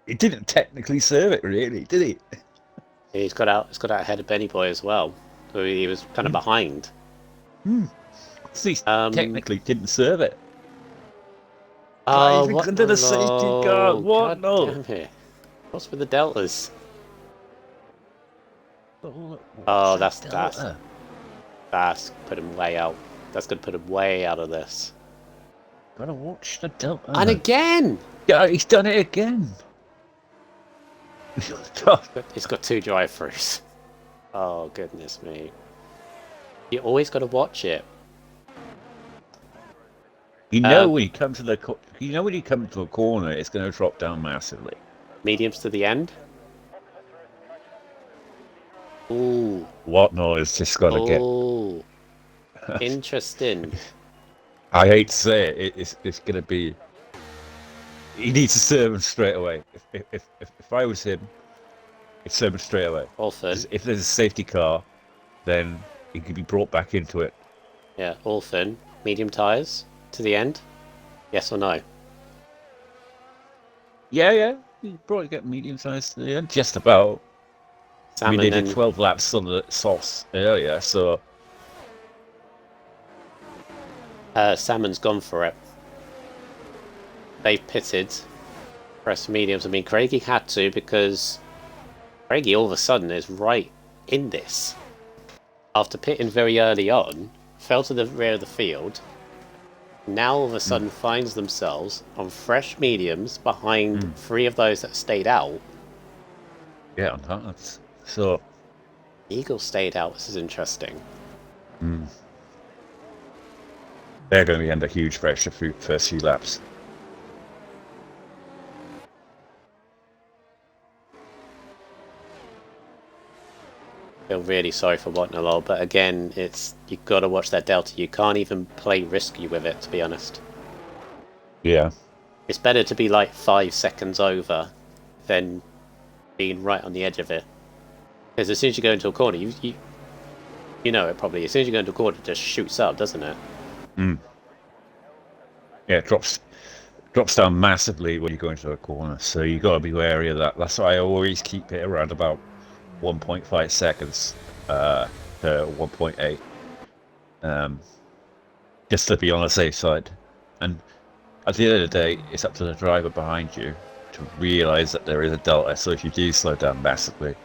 He didn't technically serve it, really, did he? He's got out ahead of Benny Boy as well. So he was kind of behind. So he technically didn't serve it. Oh, what under the safety car? What? No. Damn it. What's with the deltas? Oh, that's put him way out. That's going to put him way out of this. Gotta watch the delta. And again! Yeah, he's done it again. He's got 2 drive-throughs. Oh, goodness me. You always got to watch it. You know when you come to a corner, it's going to drop down massively. Mediums to the end. Ooh. What noise? Just got to get. Oh, interesting. I hate to say it. It's going to be. He needs to serve him straight away. If I was him, I'd serve him straight away. Orphan. If there's a safety car, then he could be brought back into it. Yeah, Orphan. Medium tyres to the end. Yes or no? Yeah. You probably get medium size to the end. Just about. Salmon, they did 12 laps on the sauce earlier, so. Salmon's gone for it. They've pitted. Press mediums. I mean, Craigie had to because Craigie all of a sudden is right in this. After pitting very early on, fell to the rear of the field. Now all of a sudden finds themselves on fresh mediums behind 3 of those that stayed out. Yeah, that's so. Eagle stayed out. This is interesting. They're going to be under huge pressure for the first few laps. Feel really sorry for Watnalol, but again, you've got to watch that delta. You can't even play risky with it, to be honest. Yeah. It's better to be like 5 seconds over than being right on the edge of it. Because as soon as you go into a corner, you know it probably. As soon as you go into a corner, it just shoots up, doesn't it? Yeah, it drops down massively when you go into a corner, so you got to be wary of that. That's why I always keep it around about 1.5 seconds to 1.8, just to be on the safe side. And at the end of the day, it's up to the driver behind you to realise that there is a delta. So if you do slow down massively,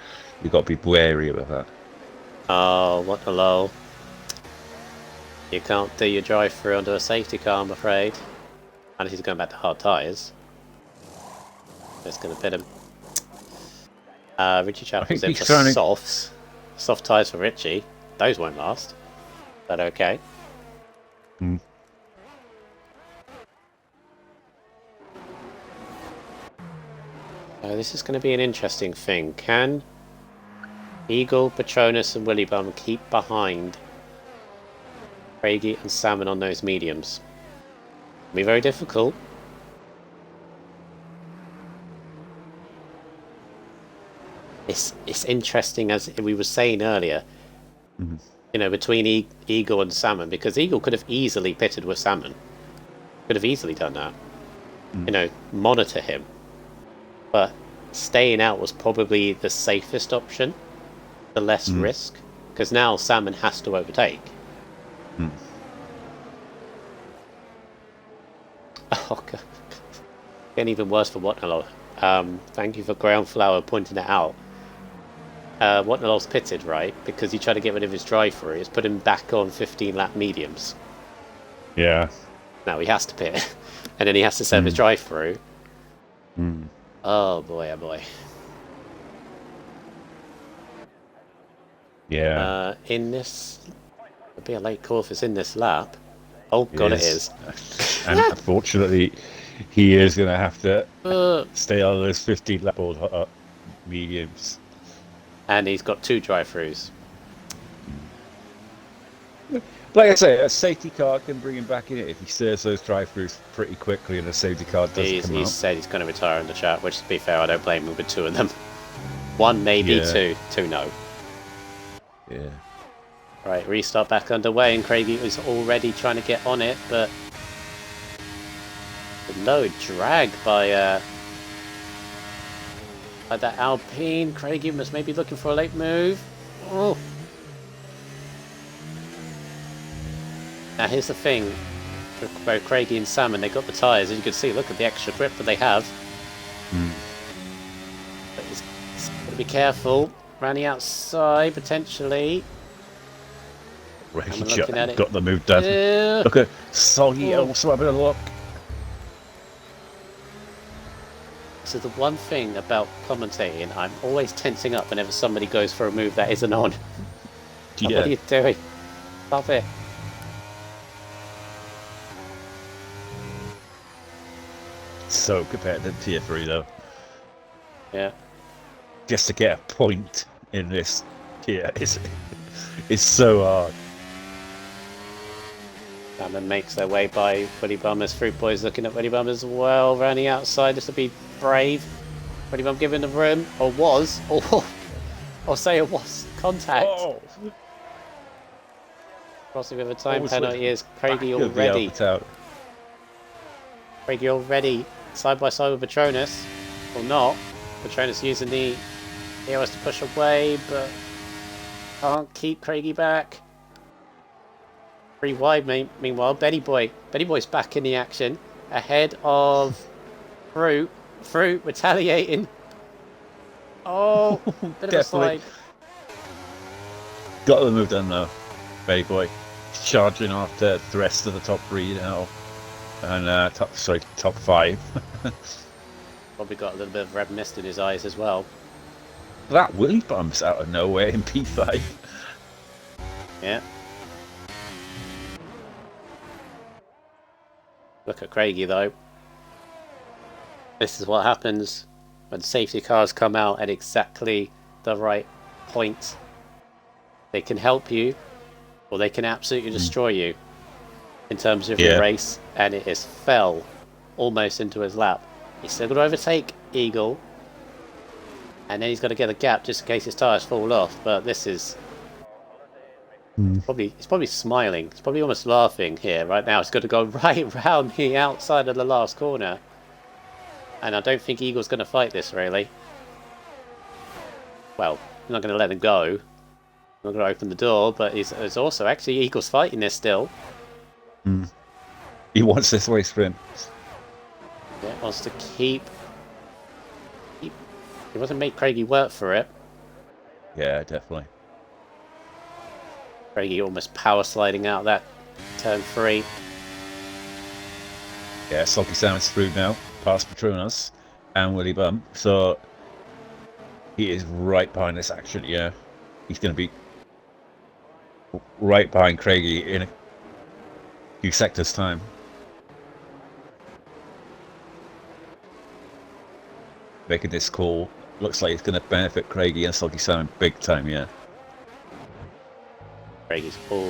you've got to be wary of that. Oh, what a low. You can't do your drive-through under a safety car, I'm afraid. Unless he's going back to hard tyres. It's going to pit him. Richie Chappell's in for softs. Soft tyres for Richie. Those won't last. Is that okay? This is going to be an interesting thing. Can Eagle, Patronus and Willy Bum keep behind Craigie and Salmon on those mediums? It'll be very difficult. It's interesting, as we were saying earlier, Mhm. between Eagle and Salmon, because Eagle could have easily pitted with Salmon, could have easily done that. Monitor him, but staying out was probably the safest option, the less risk, because now Salmon has to overtake. Oh god, getting even worse for Watnalo. Thank you for Groundflower pointing it out. Watnalo's pitted, right, because he tried to get rid of his drive through. It's put him back on 15 lap mediums. Yeah. Now he has to pit, and then he has to serve his drive through. Oh boy, oh boy. Yeah. In this, it'll be a late call if it's in this lap. Oh god, it is. And unfortunately, he is going to have to stay on those 15 lap mediums. And he's got 2 drive-throughs. Like I say, a safety car can bring him back in it if he serves those drive-throughs pretty quickly and a safety car doesn't come out. He said he's going to retire in the chat, which, to be fair, I don't blame him with 2 of them. 1 maybe, 2 no. Yeah. Right, restart back underway, and Craigie is already trying to get on it, but no drag by that Alpine. Craigie must maybe looking for a late move. Oh. Now here's the thing, for both Craigie and Salmon, they got the tyres, as you can see. Look at the extra grip that they have. But he's got to be careful. Around the outside, potentially. Craigie got the move done. Look at Soggy also having a look. So the one thing about commentating, I'm always tensing up whenever somebody goes for a move that isn't on. What are you doing? Stop it. So competitive tier 3 though. Yeah. Just to get a point in this tier is so hard. Salmon makes their way by Woody Bummers. Fruit Boy's looking at Woody Bummers as well. Rounding outside, this will be brave. Woody Bum giving the room, or was, or say it was. Contact. Oh. Crossing with a time penalty is Craigie already. Craigie already side by side with Patronus, or not. Patronus using the EOS to push away, but can't keep Craigie back. 3 wide, meanwhile, Benny Boy's back in the action, ahead of Fruit retaliating. Oh, bit of a slide. Got the move done though, Benny Boy. Charging after the rest of the top 3 now, and top 5. Probably got a little bit of red mist in his eyes as well. That Willy Bumps out of nowhere in P5. Yeah. Look at Craigie though. This is what happens when safety cars come out at exactly the right point. They can help you, or they can absolutely destroy you in terms of your race, and it is fell almost into his lap. He's still got to overtake Eagle, and then he's got to get a gap just in case his tyres fall off, but this is he's probably smiling. He's probably almost laughing here right now. He's got to go right round the outside of the last corner. And I don't think Eagle's going to fight this, really. Well, I'm not going to let him go. I'm not going to open the door, but it's also actually Eagle's fighting this still. He wants this race for him. Yeah, wants to keep... He wants to make Craigie work for it. Yeah, definitely. Craigie almost power sliding out that turn 3. Yeah, Salty Salmon's through now, past Patronus and Willy Bum. So he is right behind this action, yeah. He's going to be right behind Craigie in a few sectors' time. Making this call. Looks like it's going to benefit Craigie and Salty Salmon big time, yeah. Craigie's all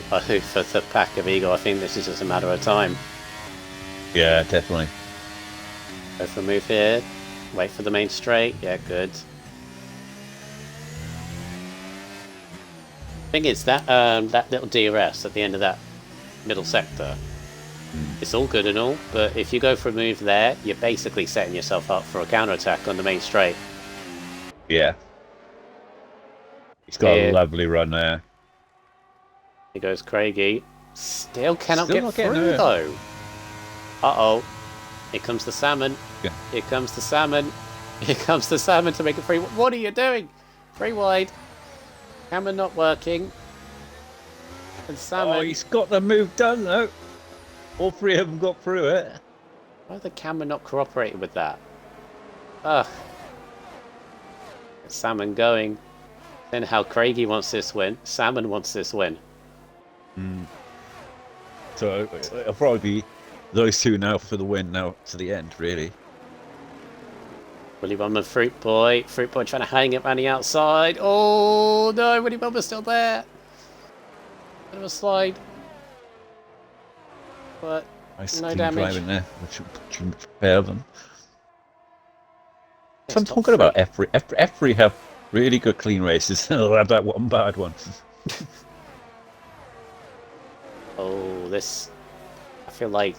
for the pack of Eagle. I think this is just a matter of time. Yeah, definitely. Go for a move here. Wait for the main straight. Yeah, good. Thing is that that little DRS at the end of that middle sector, it's all good and all, but if you go for a move there, you're basically setting yourself up for a counter attack on the main straight. Yeah. He's got a lovely run there. Here goes Craigie. Still cannot Still get not getting through there. though. Uh-oh. Here comes the salmon. Yeah. Here comes the salmon. Here comes the salmon to make it free. What are you doing? Free wide. Camera not working. And salmon. Oh, he's got the move done though. All three of them got through it. Why is the camera not cooperating with that? Ugh. Salmon going. Then how Craigie wants this win. Salmon wants this win. So it'll probably be those two now for the win now to the end, really. Willy Wummer, Fruit Boy. Fruit Boy trying to hang it around the outside. Oh no, Willy Wummer's still there. Bit of a slide. But Nice no clean damage. driving there, which should prepare them. Yes, So I'm top talking about three. F3 have really good clean races. They'll have that one bad one. Oh, this... I feel like...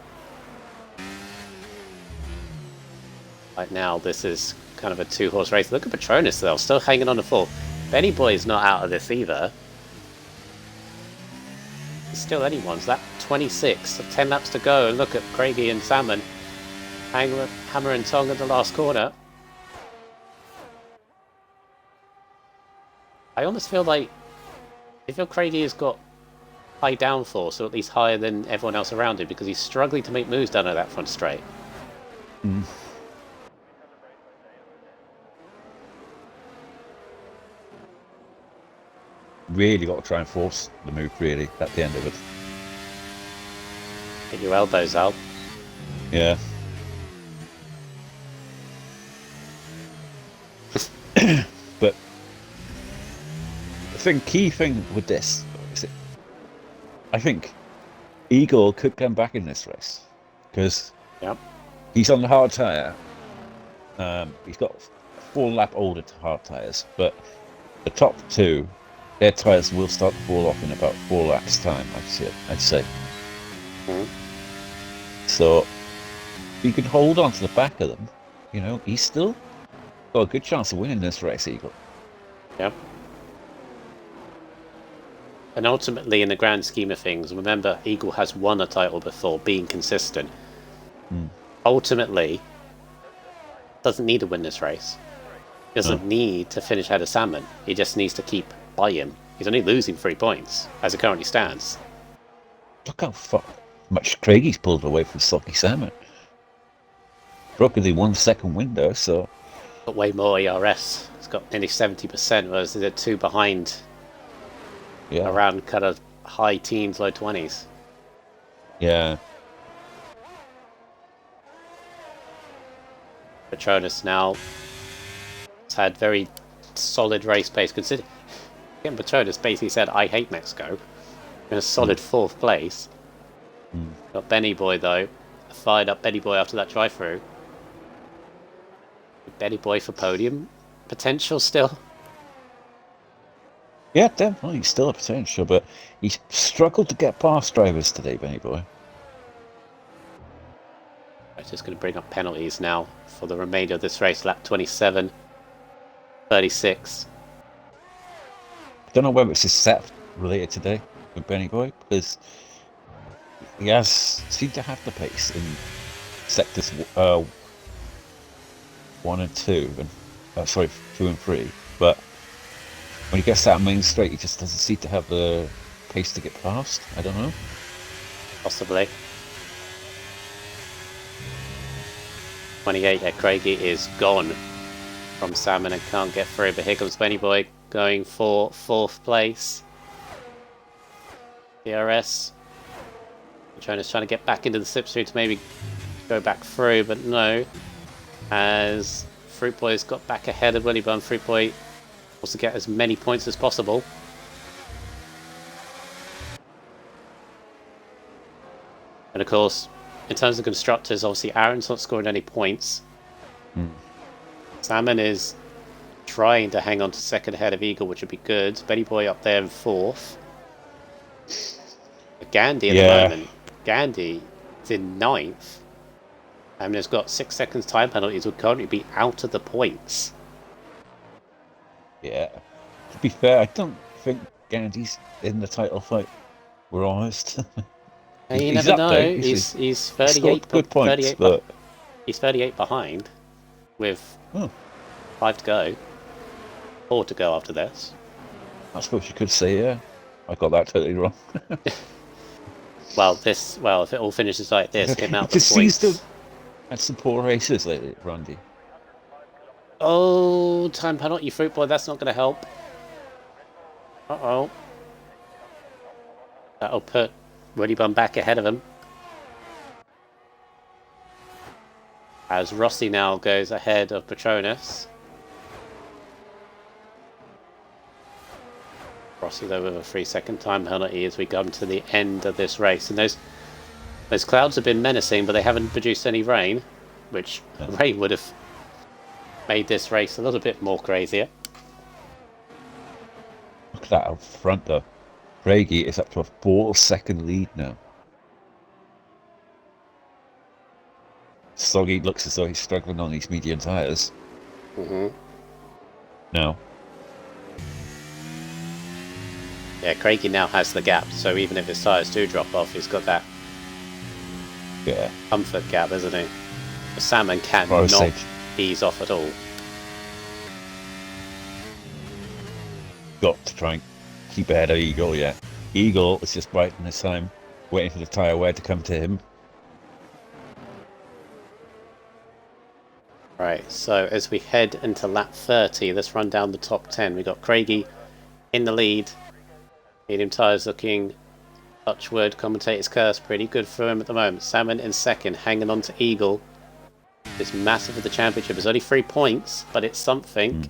Right now, this is kind of a two-horse race. Look at Patronus, though. Still hanging on the full. Benny Boy's not out of this either. It's still anyone's. That 26. 10 laps to go. And look at Craigie and Salmon. Hammer and tong at the last corner. I almost feel like... I feel Craigie has got high downforce, or at least higher than everyone else around him, because he's struggling to make moves down at that front straight. Really got to try and force the move, really, at the end of it. Get your elbows out. Yeah. But the key thing with this is I think Eagle could come back in this race because he's on the hard tyre. He's got a full lap older hard tyres, but the top two, their tyres will start to fall off in about 4 laps time. I'd say. So if you can hold on to the back of them, you know, he's still got a good chance of winning this race, Eagle. Yep. And ultimately, in the grand scheme of things, remember, Eagle has won a title before, being consistent. Ultimately, doesn't need to win this race. Doesn't need to finish ahead of Salmon. He just needs to keep by him. He's only losing 3 points, as it currently stands. Look how much Craigie's pulled away from Sulky Salmon. Broken the 1 second window, so... Got way more ERS. It's got nearly 70%, whereas they're 2 behind. Yeah. Around kind of high teens, low 20s. Yeah. Patronus now has had very solid race pace. Consider, again, Patronus basically said, "I hate Mexico," in a solid 4th place. Got Benny Boy though, a fired up Benny Boy after that drive-through. Benny Boy for podium potential still. Yeah, definitely, still a potential, but he's struggled to get past drivers today, Benny Boy. I'm just going to bring up penalties now for the remainder of this race. Lap 27, 36. I don't know whether it's his set related today with Benny Boy, because he has seemed to have the pace in sectors 1 and 2, and 2 and 3, but when he gets that main straight, he just doesn't seem to have the pace to get past. I don't know. Possibly. 28 there, Craigie is gone from Salmon and can't get through, but here comes Benny Boy going for 4th place. DRS. Patronus trying to get back into the slipstream to maybe go back through, but no. As Fruit Boy's got back ahead of Willy Bum. Fruit Boy wants to get as many points as possible. And of course, in terms of constructors, obviously Aaron's not scoring any points. Salmon is trying to hang on to second ahead of Eagle, which would be good. Benny Boy up there in fourth. Gandhi at the moment. Gandhi is in ninth. And has got 6 seconds time penalties, would currently be out of the points. Yeah. To be fair, I don't think Gandhi's in the title fight. We're honest. You never know. He's 38. Good points, 38 but he's 38 behind, with 5 to go, 4 to go after this. I suppose you could say, yeah. I got that totally wrong. Well, if it all finishes like this, him out the points. Had some poor races lately, Randy. Oh, time penalty, Fruit Boy. That's not going to help. Uh-oh. That'll put Woody Bum back ahead of him. As Rossi now goes ahead of Petronas. Rossi though with a 3-second time penalty as we come to the end of this race. And those clouds have been menacing, but they haven't produced any rain, which rain would have made this race a little bit more crazier. Look at that up front though. Craigie is up to a 4-second lead now. Soggy looks as though he's struggling on these medium tyres. No. Yeah, Craigie now has the gap, so even if his tyres do drop off, he's got that comfort gap, isn't he? The Salmon cannot ease off at all. Got to try and keep ahead of Eagle, yeah. Eagle is just biding his time, waiting for the tyre wear to come to him. Right, so as we head into lap 30, let's run down the top 10. We've got Craigie in the lead. Medium tyres looking, touchwood, commentator's curse, pretty good for him at the moment. Salmon in second, hanging on to Eagle. It's massive for the championship. It's only 3 points, but it's something.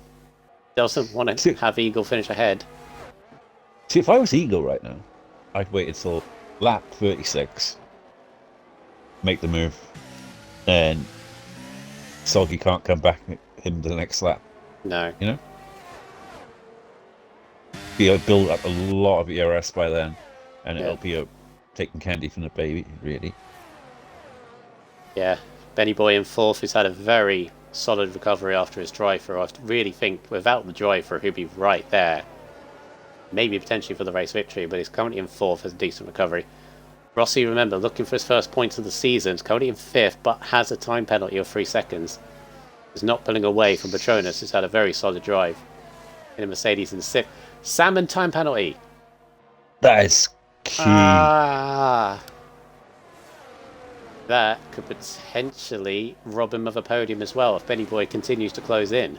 Doesn't want to have Eagle finish ahead. See, if I was Eagle right now, I'd wait until lap 36, make the move, and Soggy can't come back him to the next lap. No. You know? He'll build up a lot of ERS by then, and it'll be taking candy from the baby, really. Yeah. Benny Boy in fourth, who's had a very solid recovery after his drive-through. I really think without the drive-through, he'd be right there. Maybe potentially for the race victory, but he's currently in fourth, has a decent recovery. Rossi, remember, looking for his first points of the season, is currently in fifth, but has a time penalty of 3 seconds. Is not pulling away from Petronas, who's had a very solid drive. In a Mercedes in sixth. Salmon time penalty. That is key. That could potentially rob him of a podium as well if Benny Boy continues to close in.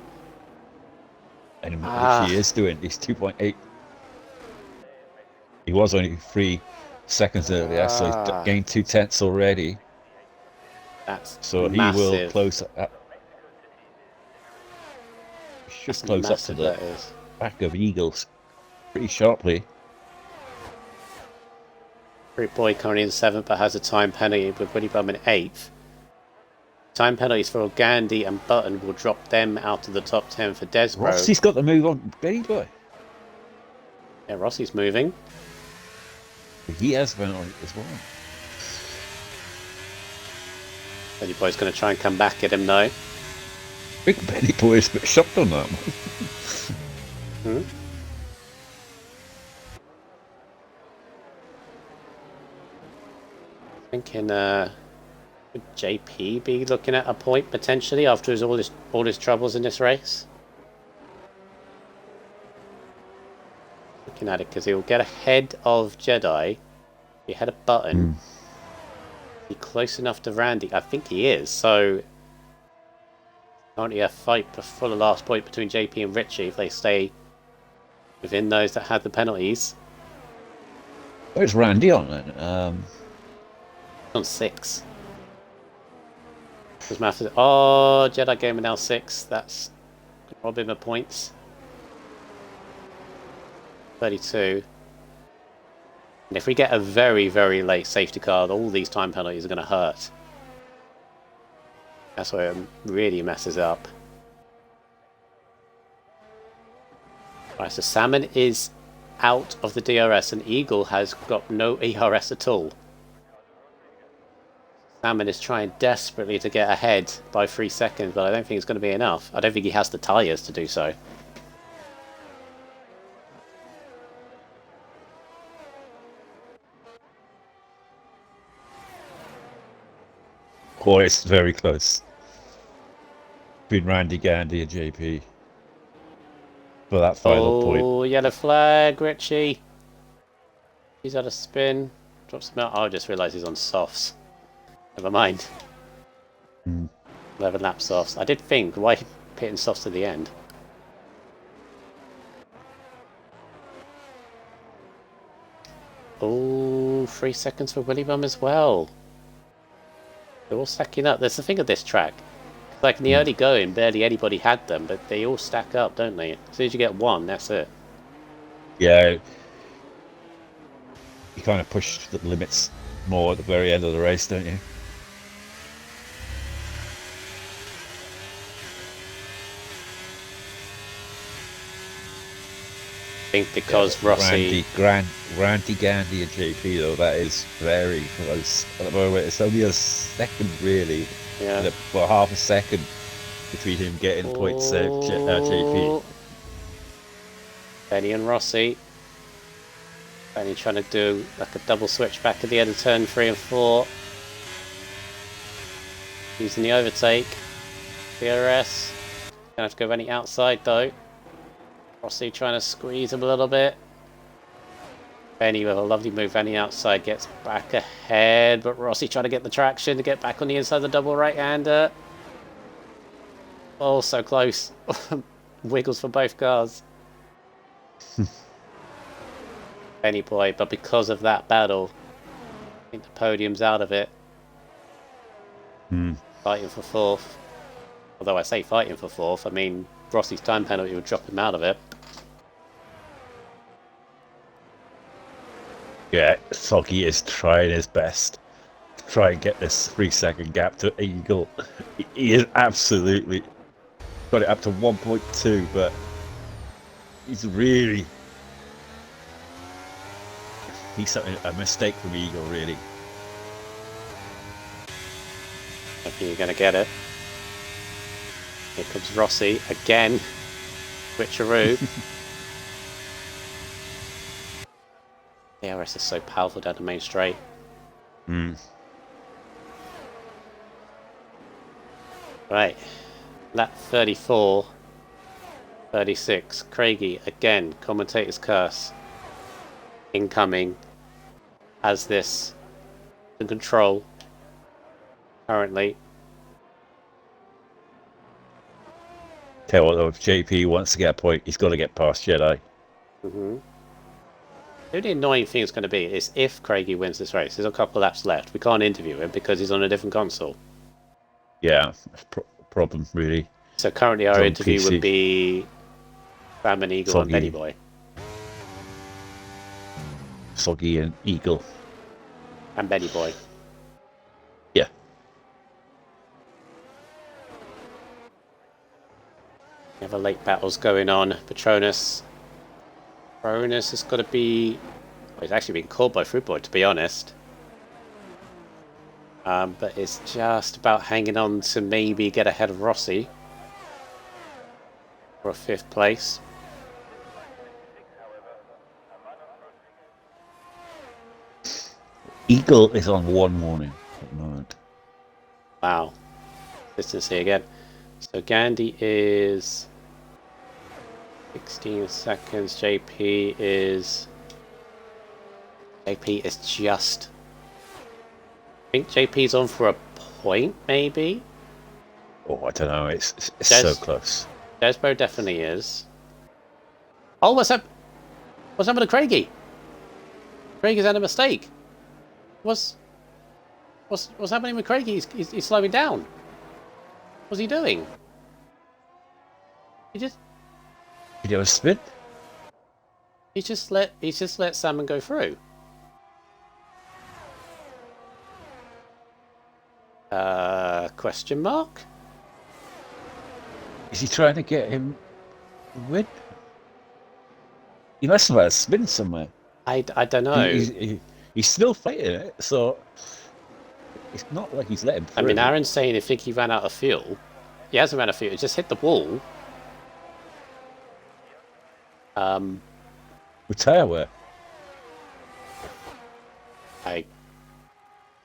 And which he is doing. He's 2.8. He was only 3 seconds earlier, so he's gained 2 tenths already. That's so massive. He will close up. Should close up to the back of Eagles pretty sharply. Fruit Boy currently in seventh, but has a time penalty with Woody Bum in eighth. Time penalties for Gandhi and Button will drop them out of the top 10 for Desbro. Rossi's got the move on Benny Boy. Yeah, Rossi's moving. He has been on it as well. Benny Boy's going to try and come back at him though. I think Benny Boy's a bit shocked on that one. Thinking, would JP be looking at a point potentially after all his troubles in this race? Looking at it because he'll get ahead of Jedi. He had a Button. Be close enough to Randy. I think he is. So currently a fight for the last point between JP and Richie if they stay within those that had the penalties. Where's Randy on then? On 6. Oh, Jedi Gamer now 6. That's rob him of points. 32. And if we get a very, very late safety car, all these time penalties are going to hurt. That's where it really messes up. Right, so Salmon is out of the DRS and Eagle has got no ERS at all. Salmon is trying desperately to get ahead by 3 seconds, but I don't think it's going to be enough. I don't think he has the tyres to do so. Oh, it's very close between Randy Gandy and JP for that final point. Oh, yellow flag, Richie. He's had a spin. Drops him out. Oh, I just realised he's on softs. Never mind. 11 lap softs. I did think, why pitting softs to the end? Oh, 3 seconds for Willy Bum as well. They're all stacking up. That's the thing of this track. Like in the early going, barely anybody had them, but they all stack up, don't they? As soon as you get one, that's it. Yeah, you kind of push the limits more at the very end of the race, don't you? I think because Rossi... Randy Gandy and JP, though, that is very close at the moment. It's only a second, really. Yeah. Well, half a second between him getting points saved, JP. Benny and Rossi. Benny trying to do like a double switch back at the end of turn 3 and 4. Using the overtake. DRS. Gonna have to go Benny outside though. Rossi trying to squeeze him a little bit. Benny with a lovely move. Benny outside gets back ahead, but Rossi trying to get the traction to get back on the inside of the double right-hander. Oh, so close. Wiggles for both cars. Benny boy, but because of that battle, I think the podium's out of it. Fighting for 4th. Although I say fighting for 4th, I mean Rossi's time penalty would drop him out of it. Yeah, Soggy is trying his best to try and get this 3-second gap to Eagle. He is absolutely got it up to 1.2, but he's something a mistake from Eagle, really. I think you're going to get it. Here comes Rossi again. Switcheroo. The RS is so powerful down the main straight. Right. Lap 34. 36. Craigie again. Commentator's curse. Incoming. Has this in control. Currently. Tell you what, though, if JP wants to get a point, he's got to get past Jedi. The only annoying thing is going to be is if Craigie wins this race, there's a couple of laps left. We can't interview him because he's on a different console. Yeah, that's a problem, really. So currently our interview PC. would be Salmon, Eagle Soggy. and Benny Boy. Soggy and Eagle. And Benny Boy. Yeah. We have a late battles going on. Patronus has got to be... Well, he's actually been called by Fruit Boy, to be honest. But it's just about hanging on to maybe get ahead of Rossi. For a 5th place. Eagle is on 1 warning at the moment. Wow. Consistency again. So Gandhi is 16 seconds. JP is just... I think JP's on for a point, maybe? Oh, I don't know. It's so close. Desbro definitely is. Oh, what's up? What's happened to Craigie? Craigie's had a mistake. What's happening with Craigie? He's slowing down. What's he doing? Did he have a spin? He's just let Salmon go through. Question mark? Is he trying to get him to win? He must have had a spin somewhere. I don't He, know. he's still fighting it, so it's not like he's let him I mean, through. Aaron's saying if he ran out of fuel. He hasn't ran out of fuel. He just hit the wall. With tyre wear. I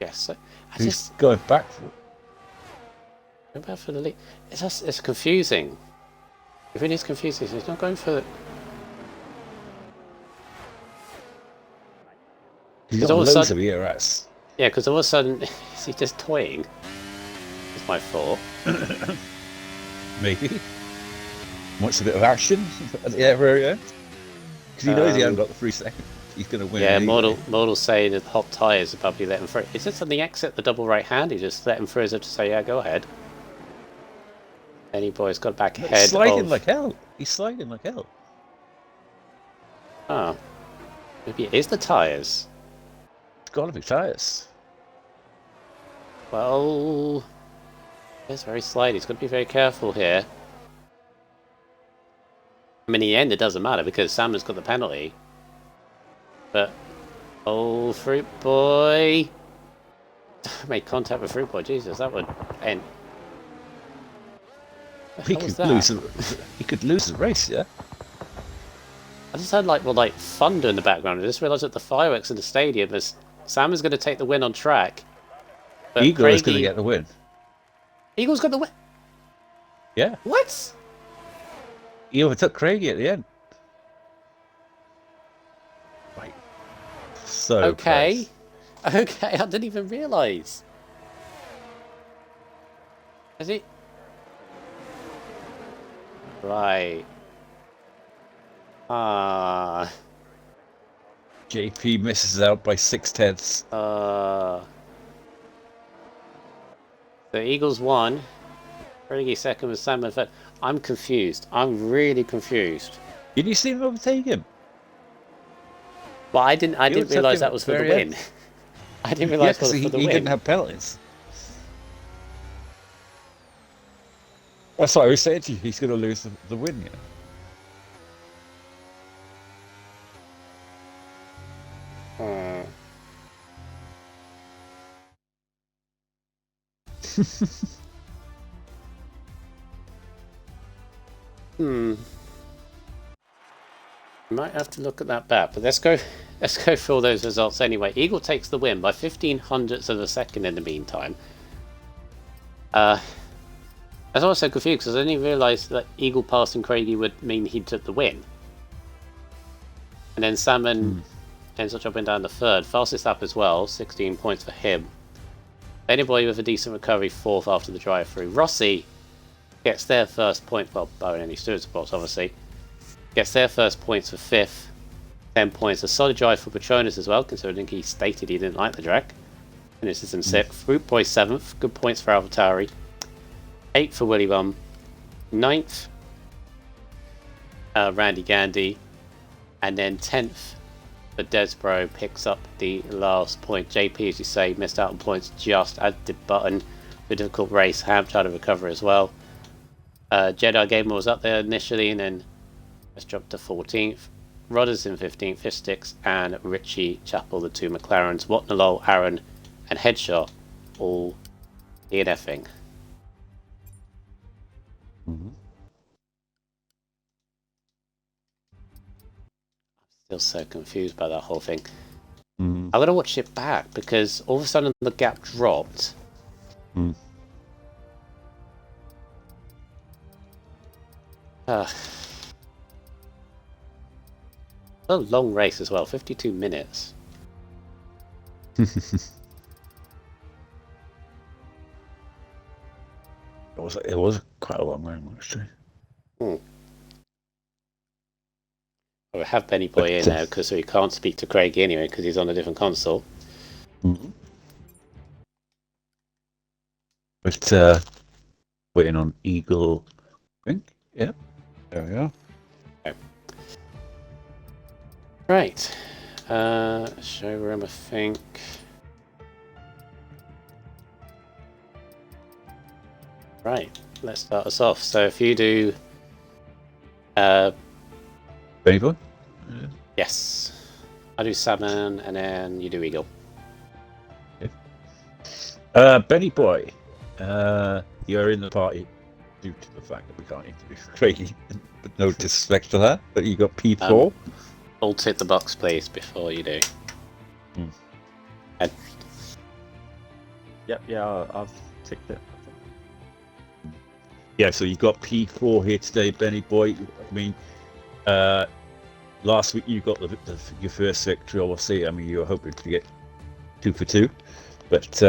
guess so. I He's just going back for it. go back for the lead. It's confusing. It really is confusing. He's not going for. He's Because got all of a loads sudden, of ERS. yeah. Because all of a sudden, is he just toying? It's my thought. Maybe. Wants a bit of action at the area. Because he knows he hasn't got the 3 seconds. He's going to win. Yeah, anyway. Model saying that hot tyres are probably let him through. Is this on the exit, the double right hand? He just let him through as if to say, yeah, go ahead. Any boy's got back He's ahead sliding of... like hell. He's sliding like hell. Oh. Maybe it is the tyres. It's got to be tyres. Well... It's very slidey. He's got to be very careful here. I mean, in the end, it doesn't matter because Salmon's got the penalty. But... Oh, Fruit Boy... Made contact with Fruit Boy. Jesus, that would end... He could lose the race, yeah? I just heard like thunder in the background. I just realised that the fireworks in the stadium is Sam is going to take the win on track. But Eagle is going to get the win. Eagle's got the win. Yeah. What? He overtook Craigie at the end. Right. So okay. Close. Okay, I didn't even realise. Is he? Right. Ah. JP misses out by 6/10. The Eagles won. Craigie second with Salmon third. I'm confused. I'm really confused. Did you see him overtake him? Well, I didn't realise that was for the win. I didn't realise that was for the win. He didn't have penalties. That's what I was saying to you. He's going to lose the win, you know. Might have to look at that back, but let's go through all those results anyway. Eagle takes the win by 15 hundredths of a second in the meantime. I was also confused because I didn't realise that Eagle passing Craigie would mean he took the win. And then Salmon ends up dropping down to third. Fastest lap as well, 16 points for him. Anybody with a decent recovery, fourth after the drive-through. Rossi gets their first point, well, barring any steward spots, obviously. Gets their first points for fifth. 10 points. A solid drive for Petronas as well, considering he stated he didn't like the track. Finishes in sixth. Fruit Boy seventh. Good points for AlphaTauri. 8th for Willy Bum. 9th, Randy Gandy. And then 10th for Desbro picks up the last point. JP, as you say, missed out on points just as did Button. The difficult race. Ham tried to recover as well. Jedi Gamer was up there initially and then just dropped to 14th. Rodders in 15th, Fisticks, and Richie Chappell, the two McLarens. Watnalol, Aaron, and Headshot all DNFing. Still so confused by that whole thing. I'm going to watch it back because all of a sudden the gap dropped. A long race as well, 52 minutes. It was quite a long round, actually. We have Benny Boy in now because we can't speak to Craig anyway because he's on a different console. But waiting on Eagle, I think. Yeah, there we are. Okay. Right, showroom, I think. Right, let's start us off. So if you do, Benny Boy? Yes. I do salmon, and then you do eagle. Benny Boy, you're in the party due to the fact that we can't interview Craigie, but no disrespect to that. But you got P4. All tick the box, please, before you do. Ed. Yep, yeah, I've ticked it. Yeah, so you got P4 here today, Benny Boy. I mean, last week you got your first victory, obviously. I mean, you were hoping to get 2 for 2, but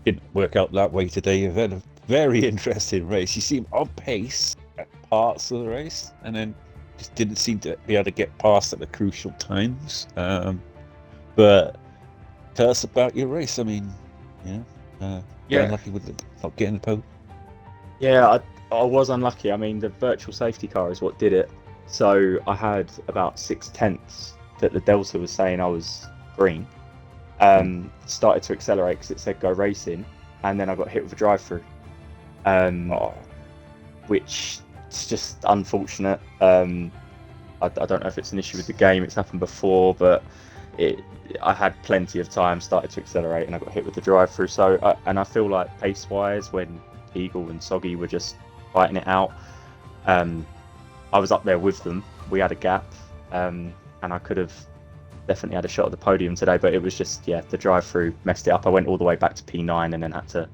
didn't work out that way today. You've had a very interesting race. You seem on pace at parts of the race, and then just didn't seem to be able to get past at the crucial times. But tell us about your race. I mean, you're unlucky with not getting the pole. Yeah, I was unlucky. I mean, the virtual safety car is what did it. So I had about 6/10 that the Delta was saying I was green. Started to accelerate because it said go racing, and then I got hit with a drive-through, which is just unfortunate. I don't know if it's an issue with the game. It's happened before, but I had plenty of time, started to accelerate, and I got hit with the drive-through. So, and I feel like pace-wise, when Eagle and Soggy were just fighting it out, I was up there with them. We had a gap, and I could have definitely had a shot at the podium today, but it was just, the drive-through messed it up. I went all the way back to P9 and then had to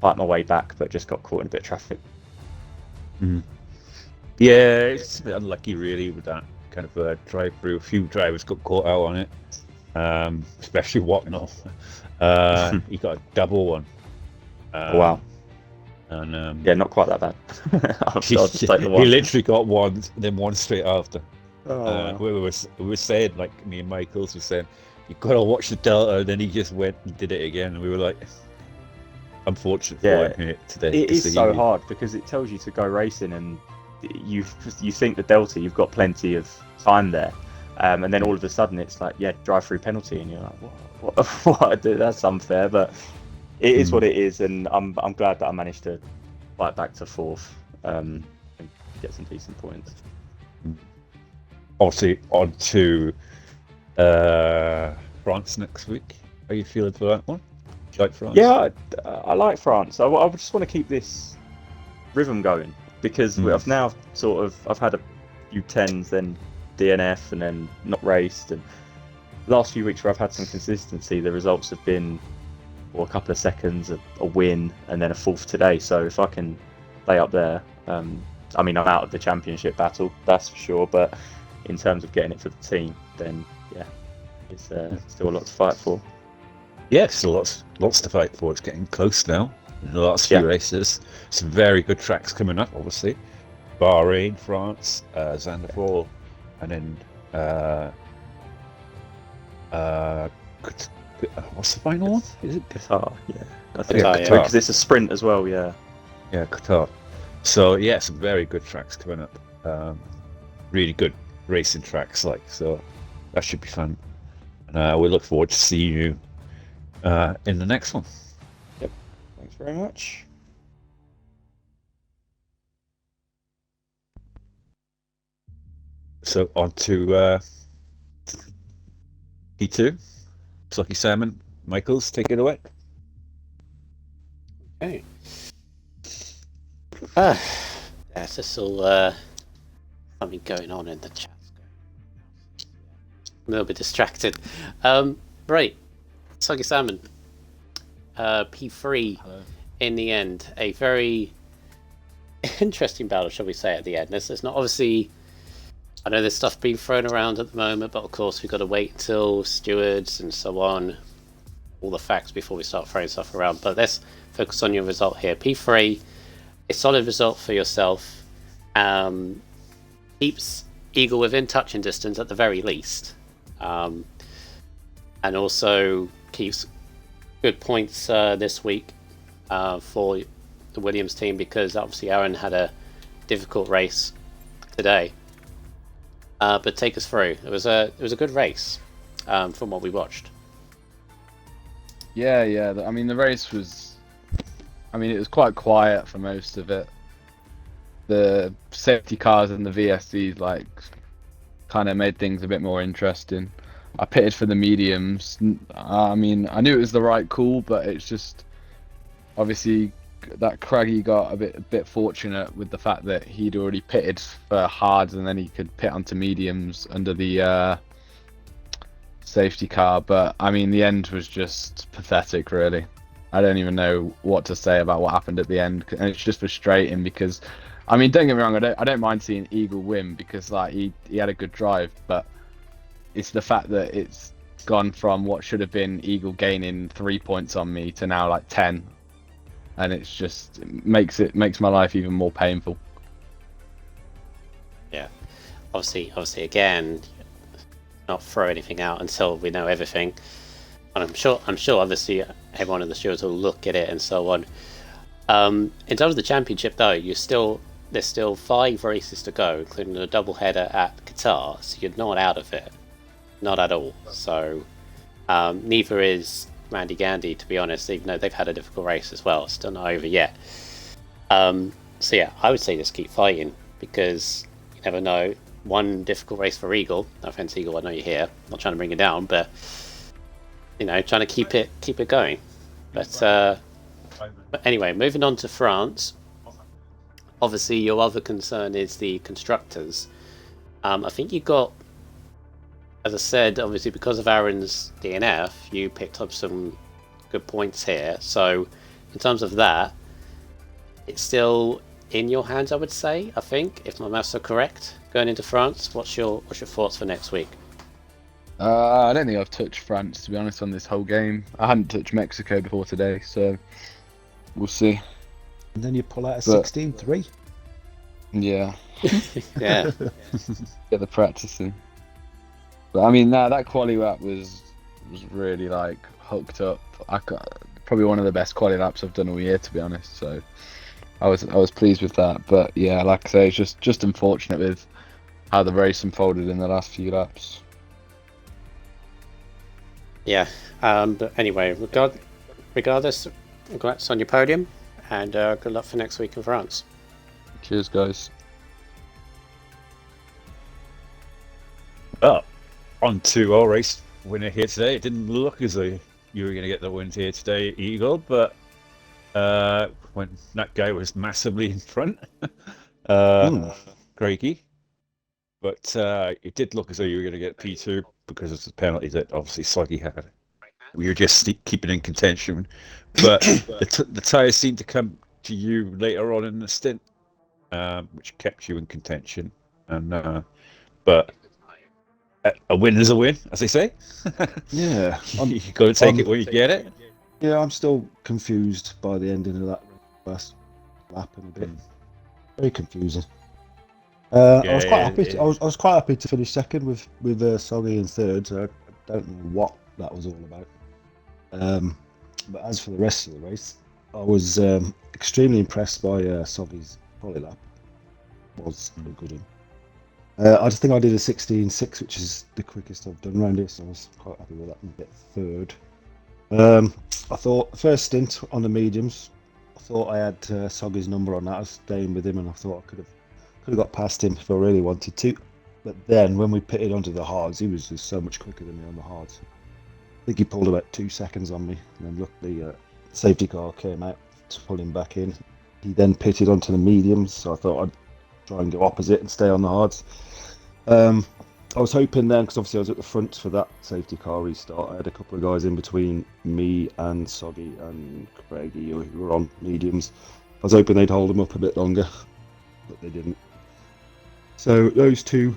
fight my way back, but just got caught in a bit of traffic. Yeah, it's a bit unlucky really with that kind of drive-through. A few drivers got caught out on it, especially Whatnot. He got a double one. Wow. And not quite that bad. I'll just take the one. He literally got one, then one straight after. Oh. We were saying, like me and Michaels were saying, you've got to watch the Delta, and then he just went and did it again, and we were like, unfortunate for him here today. It is so hard because it tells you to go racing, and you think the Delta, you've got plenty of time there, and then all of a sudden it's like, drive-through penalty, and you're like, what? That's unfair, but it is what it is, and I'm glad that I managed to fight back to fourth and get some decent points. Obviously, on to France next week. How are you feeling for that one? Do you like France? Yeah, I like France. I just want to keep this rhythm going because I've now I've had a few 10s, then DNF, and then not raced. And the last few weeks where I've had some consistency, the results have been a couple of seconds, a win, and then a fourth today. So if I can stay up there, I mean, I'm out of the championship battle, that's for sure, but in terms of getting it for the team, then it's still a lot to fight for. Yeah, still lots to fight for. It's getting close now. In the last few races, some very good tracks coming up. Obviously, Bahrain, France, Zandvoort, and then what's the final one? Is it Qatar? Yeah, I think Qatar, Qatar, because it's a sprint as well. Yeah, Qatar. So some very good tracks coming up. Really good racing tracks, so that should be fun. And we look forward to seeing you in the next one. Yep. Thanks very much. So on to P2. Lucky Salmon. Michaels, take it away. Okay. There's just all something going on in the chat. A little bit distracted. Right. Soggy Salmon. P3 in the end. A very interesting battle, shall we say, at the end. There's not obviously, I know there's stuff being thrown around at the moment, but of course we've got to wait until stewards and so on, all the facts before we start throwing stuff around. But let's focus on your result here. P3, a solid result for yourself. Keeps Eagle within touching distance at the very least. And also keeps good points this week for the Williams team, because obviously Aaron had a difficult race today. But take us through. It was a good race from what we watched. Yeah. I mean, the race was. I mean, it was quite quiet for most of it. The safety cars and the VSCs kind of made things a bit more interesting. I pitted for the mediums. I mean, I knew it was the right call, but it's just obviously that Craggy got a bit fortunate with the fact that he'd already pitted for hards, and then he could pit onto mediums under the safety car. But I mean, the end was just pathetic, really. I don't even know what to say about what happened at the end, and it's just frustrating because, I mean, don't get me wrong, I don't mind seeing Eagle win because like he had a good drive, but it's the fact that it's gone from what should have been Eagle gaining 3 points on me to now like 10, and it's just makes my life even more painful. Yeah, obviously, again, not throw anything out until we know everything. And I'm sure, obviously, everyone in the stewards will look at it and so on. In terms of the championship, though, there's still 5 races to go, including a double header at Qatar. So you're not out of it, not at all. So neither is Randy Gandy, to be honest, even though they've had a difficult race as well. It's still not over yet. So yeah, I would say just keep fighting because you never know. One difficult race for Eagle. No offense, Eagle, I know you're here. I'm not trying to bring it down, but trying to keep it going. But anyway, moving on to France. Obviously, your other concern is the constructors. I think you got, as I said, obviously because of Aaron's DNF, you picked up some good points here. So, in terms of that, it's still in your hands, I would say. I think, if my maths are correct, going into France. What's your thoughts for next week? I don't think I've touched France, to be honest, on this whole game. I hadn't touched Mexico before today, so we'll see. And then you pull out a 16-3. Yeah. Yeah. Get the practicing. But I mean, that quali lap was really like hooked up. Probably one of the best quali laps I've done all year, to be honest. So I was pleased with that. But yeah, like I say, it's just unfortunate with how the race unfolded in the last few laps. Yeah. But anyway, regardless, congrats on your podium, and good luck for next week in France. Cheers, guys. Oh, on to our race winner here today. It didn't look as though you were going to get the win here today, Eagle, but when that guy was massively in front, Craigie. But it did look as though you were going to get P2 because of the penalty that obviously Soggy had. We were just keeping in contention, but the tyres seemed to come to you later on in the stint, which kept you in contention. And but a win is a win, as they say. Yeah, You got to take it when you get it. Yeah, I'm still confused by the ending of that last lap and a bit very confusing. I was quite happy. I was quite happy to finish second with Soggy in third. So I don't know what that was all about. But as for the rest of the race, I was extremely impressed by Soggy's poly lap. Was a good one. I just think I did a 16.6, which is the quickest I've done around here, so I was quite happy with that and get third. I thought the first stint on the mediums, I thought I had Soggy's number on that. I was staying with him, and I thought I could have got past him if I really wanted to. But then when we pitted onto the hards, he was just so much quicker than me on the hards. I think he pulled about 2 seconds on me, and then luckily safety car came out to pull him back in. He then pitted onto the mediums, so I thought I'd try and go opposite and stay on the hards. I was hoping then, because obviously I was at the front for that safety car restart, I had a couple of guys in between me and Soggy and Craigie who were on mediums. I was hoping they'd hold them up a bit longer, but they didn't. So those two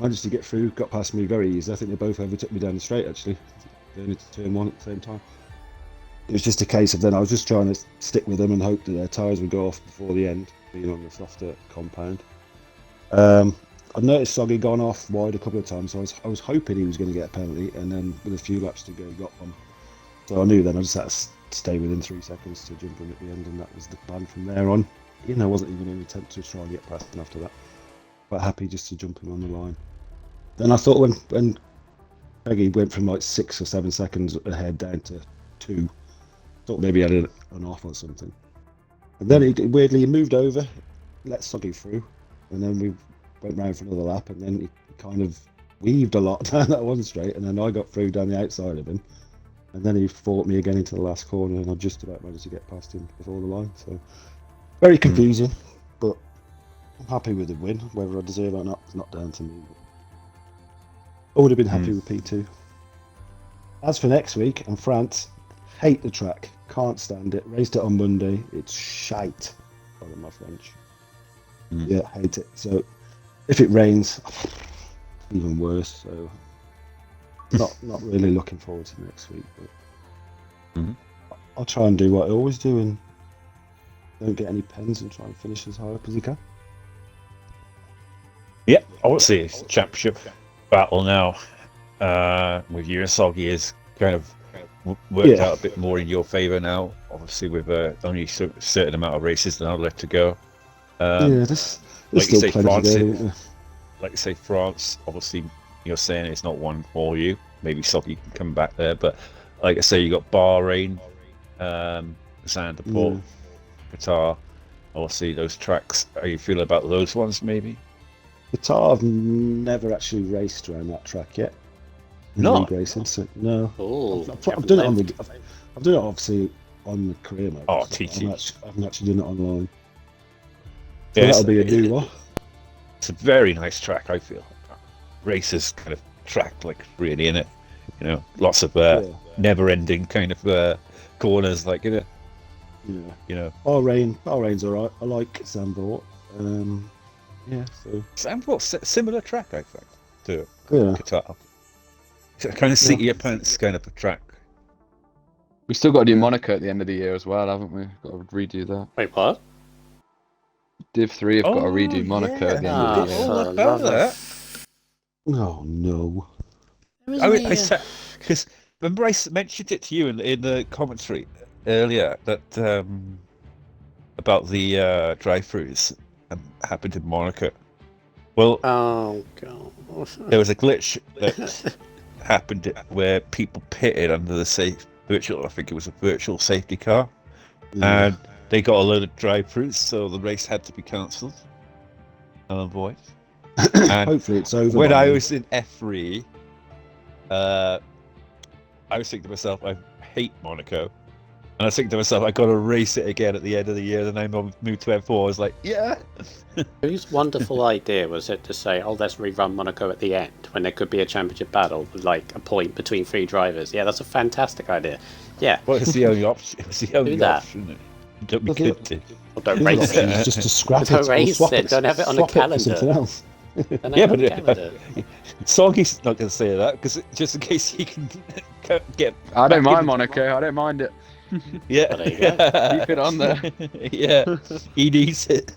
managed to get through, got past me very easily. I think they both overtook me down the straight, actually. They only turn one at the same time. It was just a case of then I was just trying to stick with them and hope that their tyres would go off before the end, being on the softer compound. I've noticed Soggy gone off wide a couple of times, so I was hoping he was going to get a penalty, and then with a few laps to go, he got one. So I knew then I just had to stay within 3 seconds to jump in at the end, and that was the plan from there on. I wasn't even an attempt to try and get past him after that. Quite happy just to jump him on the line. Then I thought when Peggy went from like 6 or 7 seconds ahead down to 2, I thought maybe he had an off or something. And then he moved over, let Soggy through, and then we went round for another lap, and then he kind of weaved a lot down that one straight, and then I got through down the outside of him, and then he fought me again into the last corner, and I just about managed to get past him before the line. So very confusing, but I'm happy with the win. Whether I deserve it or not is not down to me. I would have been happy with P2. As for next week in France, hate the track, can't stand it. Raced it on Monday, it's shite. Pardon my French. Yeah, hate it. So if it rains, even worse. So not really looking forward to next week. But I'll try and do what I always do and don't get any pens and try and finish as high up as you can. Yeah, obviously it's a championship battle now. With you and Soggy is kind of worked out a bit more in your favour now. Obviously, with only a certain amount of races now left to go. There's like still you say, plenty to France. go. Like you say, France. Obviously, you're saying it's not one for you. Maybe Soggy can come back there, but like I say, you got Bahrain, Zandvoort, Qatar. Obviously, those tracks. How you feel about those ones? Maybe. Qatar, I've never actually raced around that track yet. No. League racing, so no. Oh, I've done it on the. I've done it obviously on the career mode. Oh, so TT. I haven't actually done it online. So Yeah, that'll be a new one. It's a very nice track, I feel. Racers kind of track like really in it. You know, lots of never-ending kind of corners, like you know. Bahrain's alright. I like Zandvoort. So Zandvoort, similar track, I think, to yeah. Qatar. It's a kind of city opponents kind of a track. We still got to do Monaco at the end of the year as well, haven't we? Got to redo that. Wait, what? Div 3 have got to redo Monaco at the end of the year. Oh, about that. Oh no. I said, because remember I mentioned it to you in the commentary earlier that about the drive-throughs happened in Monaco. Well, Oh god. there was a glitch that happened where people pitted under the I think it was a virtual safety car, and they got a load of drive-throughs, so the race had to be cancelled. Null and void. And hopefully it's over. when I was in F3, I was thinking to myself, I hate Monaco. And I was thinking to myself, I got to race it again at the end of the year. Then I moved to F4. I was like, yeah. Whose wonderful idea was it to say, "Oh, let's rerun Monaco at the end when there could be a championship battle with like a point between three drivers"? Yeah, that's a fantastic idea. Yeah. Well, it's the only option. It was the only that. option that we could do. Well, don't race it. Just to scrap Don't it. or race swap it, don't have it on the swap it for calendar. something else. Don't Yeah, have it on but the calendar. Soggy's not going to say that because just in case he can get. I don't back mind in- Monaco. I don't mind it. Yeah. Well, there you go. Keep it on there. Yeah, he needs it.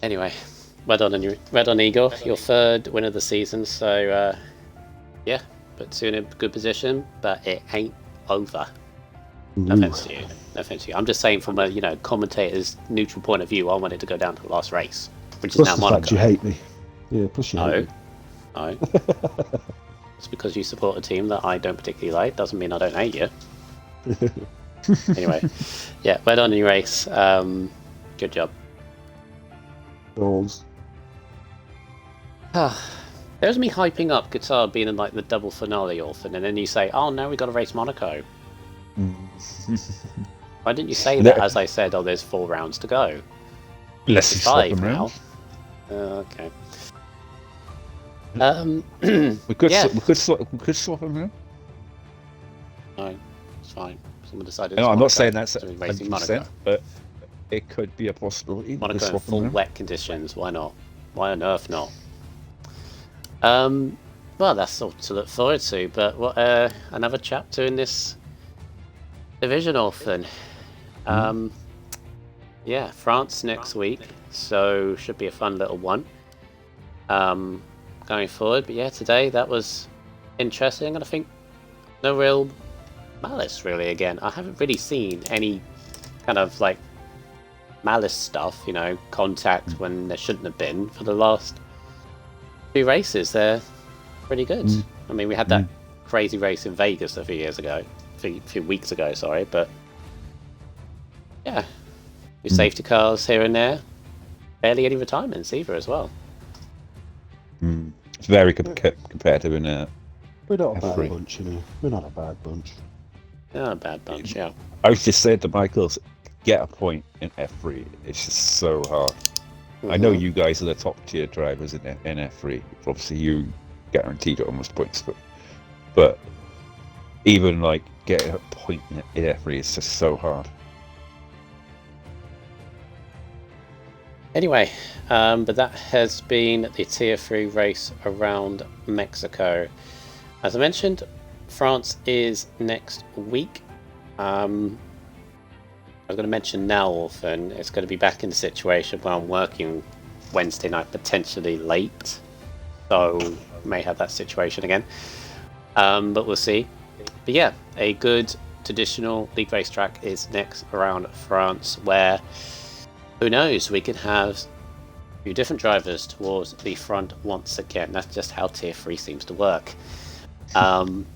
Anyway, well done, Igor. Your third win of the season. So, yeah, puts you in a good position, but it ain't over. No offense to you. No offense to you. I'm just saying from a commentator's neutral point of view, I want it to go down to the last race, which is Plus now the Monaco. fact you hate me. Yeah, plus you hate me. No. It's because you support a team that I don't particularly like. Doesn't mean I don't hate you. Anyway, yeah, well done in your race. Good job. Balls. There's me hyping up Qatar being in like the double finale often, and then you say, "Oh no, we got to race Monaco." Why didn't you say that as I said? Oh, there's 4 rounds to go. Let's It's swap 5 them now. around. Okay. We could Yeah. we could swap them around. No, it's fine. Someone decided. No, it's I'm Monaco, not saying that's so we're racing 100%, Monaco. but it could be a possibility. We could Monaco in swap them full around. wet conditions. Why not? Why on earth not? Well, that's all to look forward to. But what another chapter in this division orphan. Yeah, France next week, so should be a fun little one. Going forward, but yeah, today that was interesting, and I think no real malice really. Again, I haven't really seen any kind of like malice stuff, contact when there shouldn't have been for the last 2 races. They're pretty good. I mean, we had that crazy race in Vegas a few weeks ago, sorry, but yeah, your safety cars here and there. barely any retirements either as well. It's very competitive in We're not a bad F3. bunch, you know. We're not a bad bunch. Not a bad bunch, yeah. I was just saying to Michaels, get a point in F3. It's just so hard. I know you guys are the top tier drivers in F3. Obviously, you guaranteed almost points, but even like getting a point in F3 is just so hard. Anyway, but that has been the Tier 3 race around Mexico. As I mentioned, France is next week. I was going to mention now, Orphan, it's going to be back in the situation where I'm working Wednesday night, potentially late. So, may have that situation again. But we'll see. But yeah, a good traditional league racetrack is next around France, where who knows, we could have a few different drivers towards the front once again. That's just how Tier 3 seems to work. In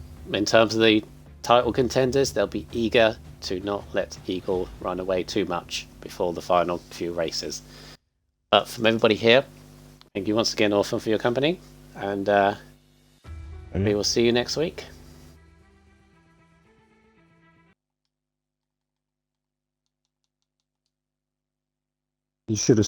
terms of the title contenders, they'll be eager to not let Eagle run away too much before the final few races. But from everybody here, thank you once again, Orphan, for your company, and we will see you next week. You should have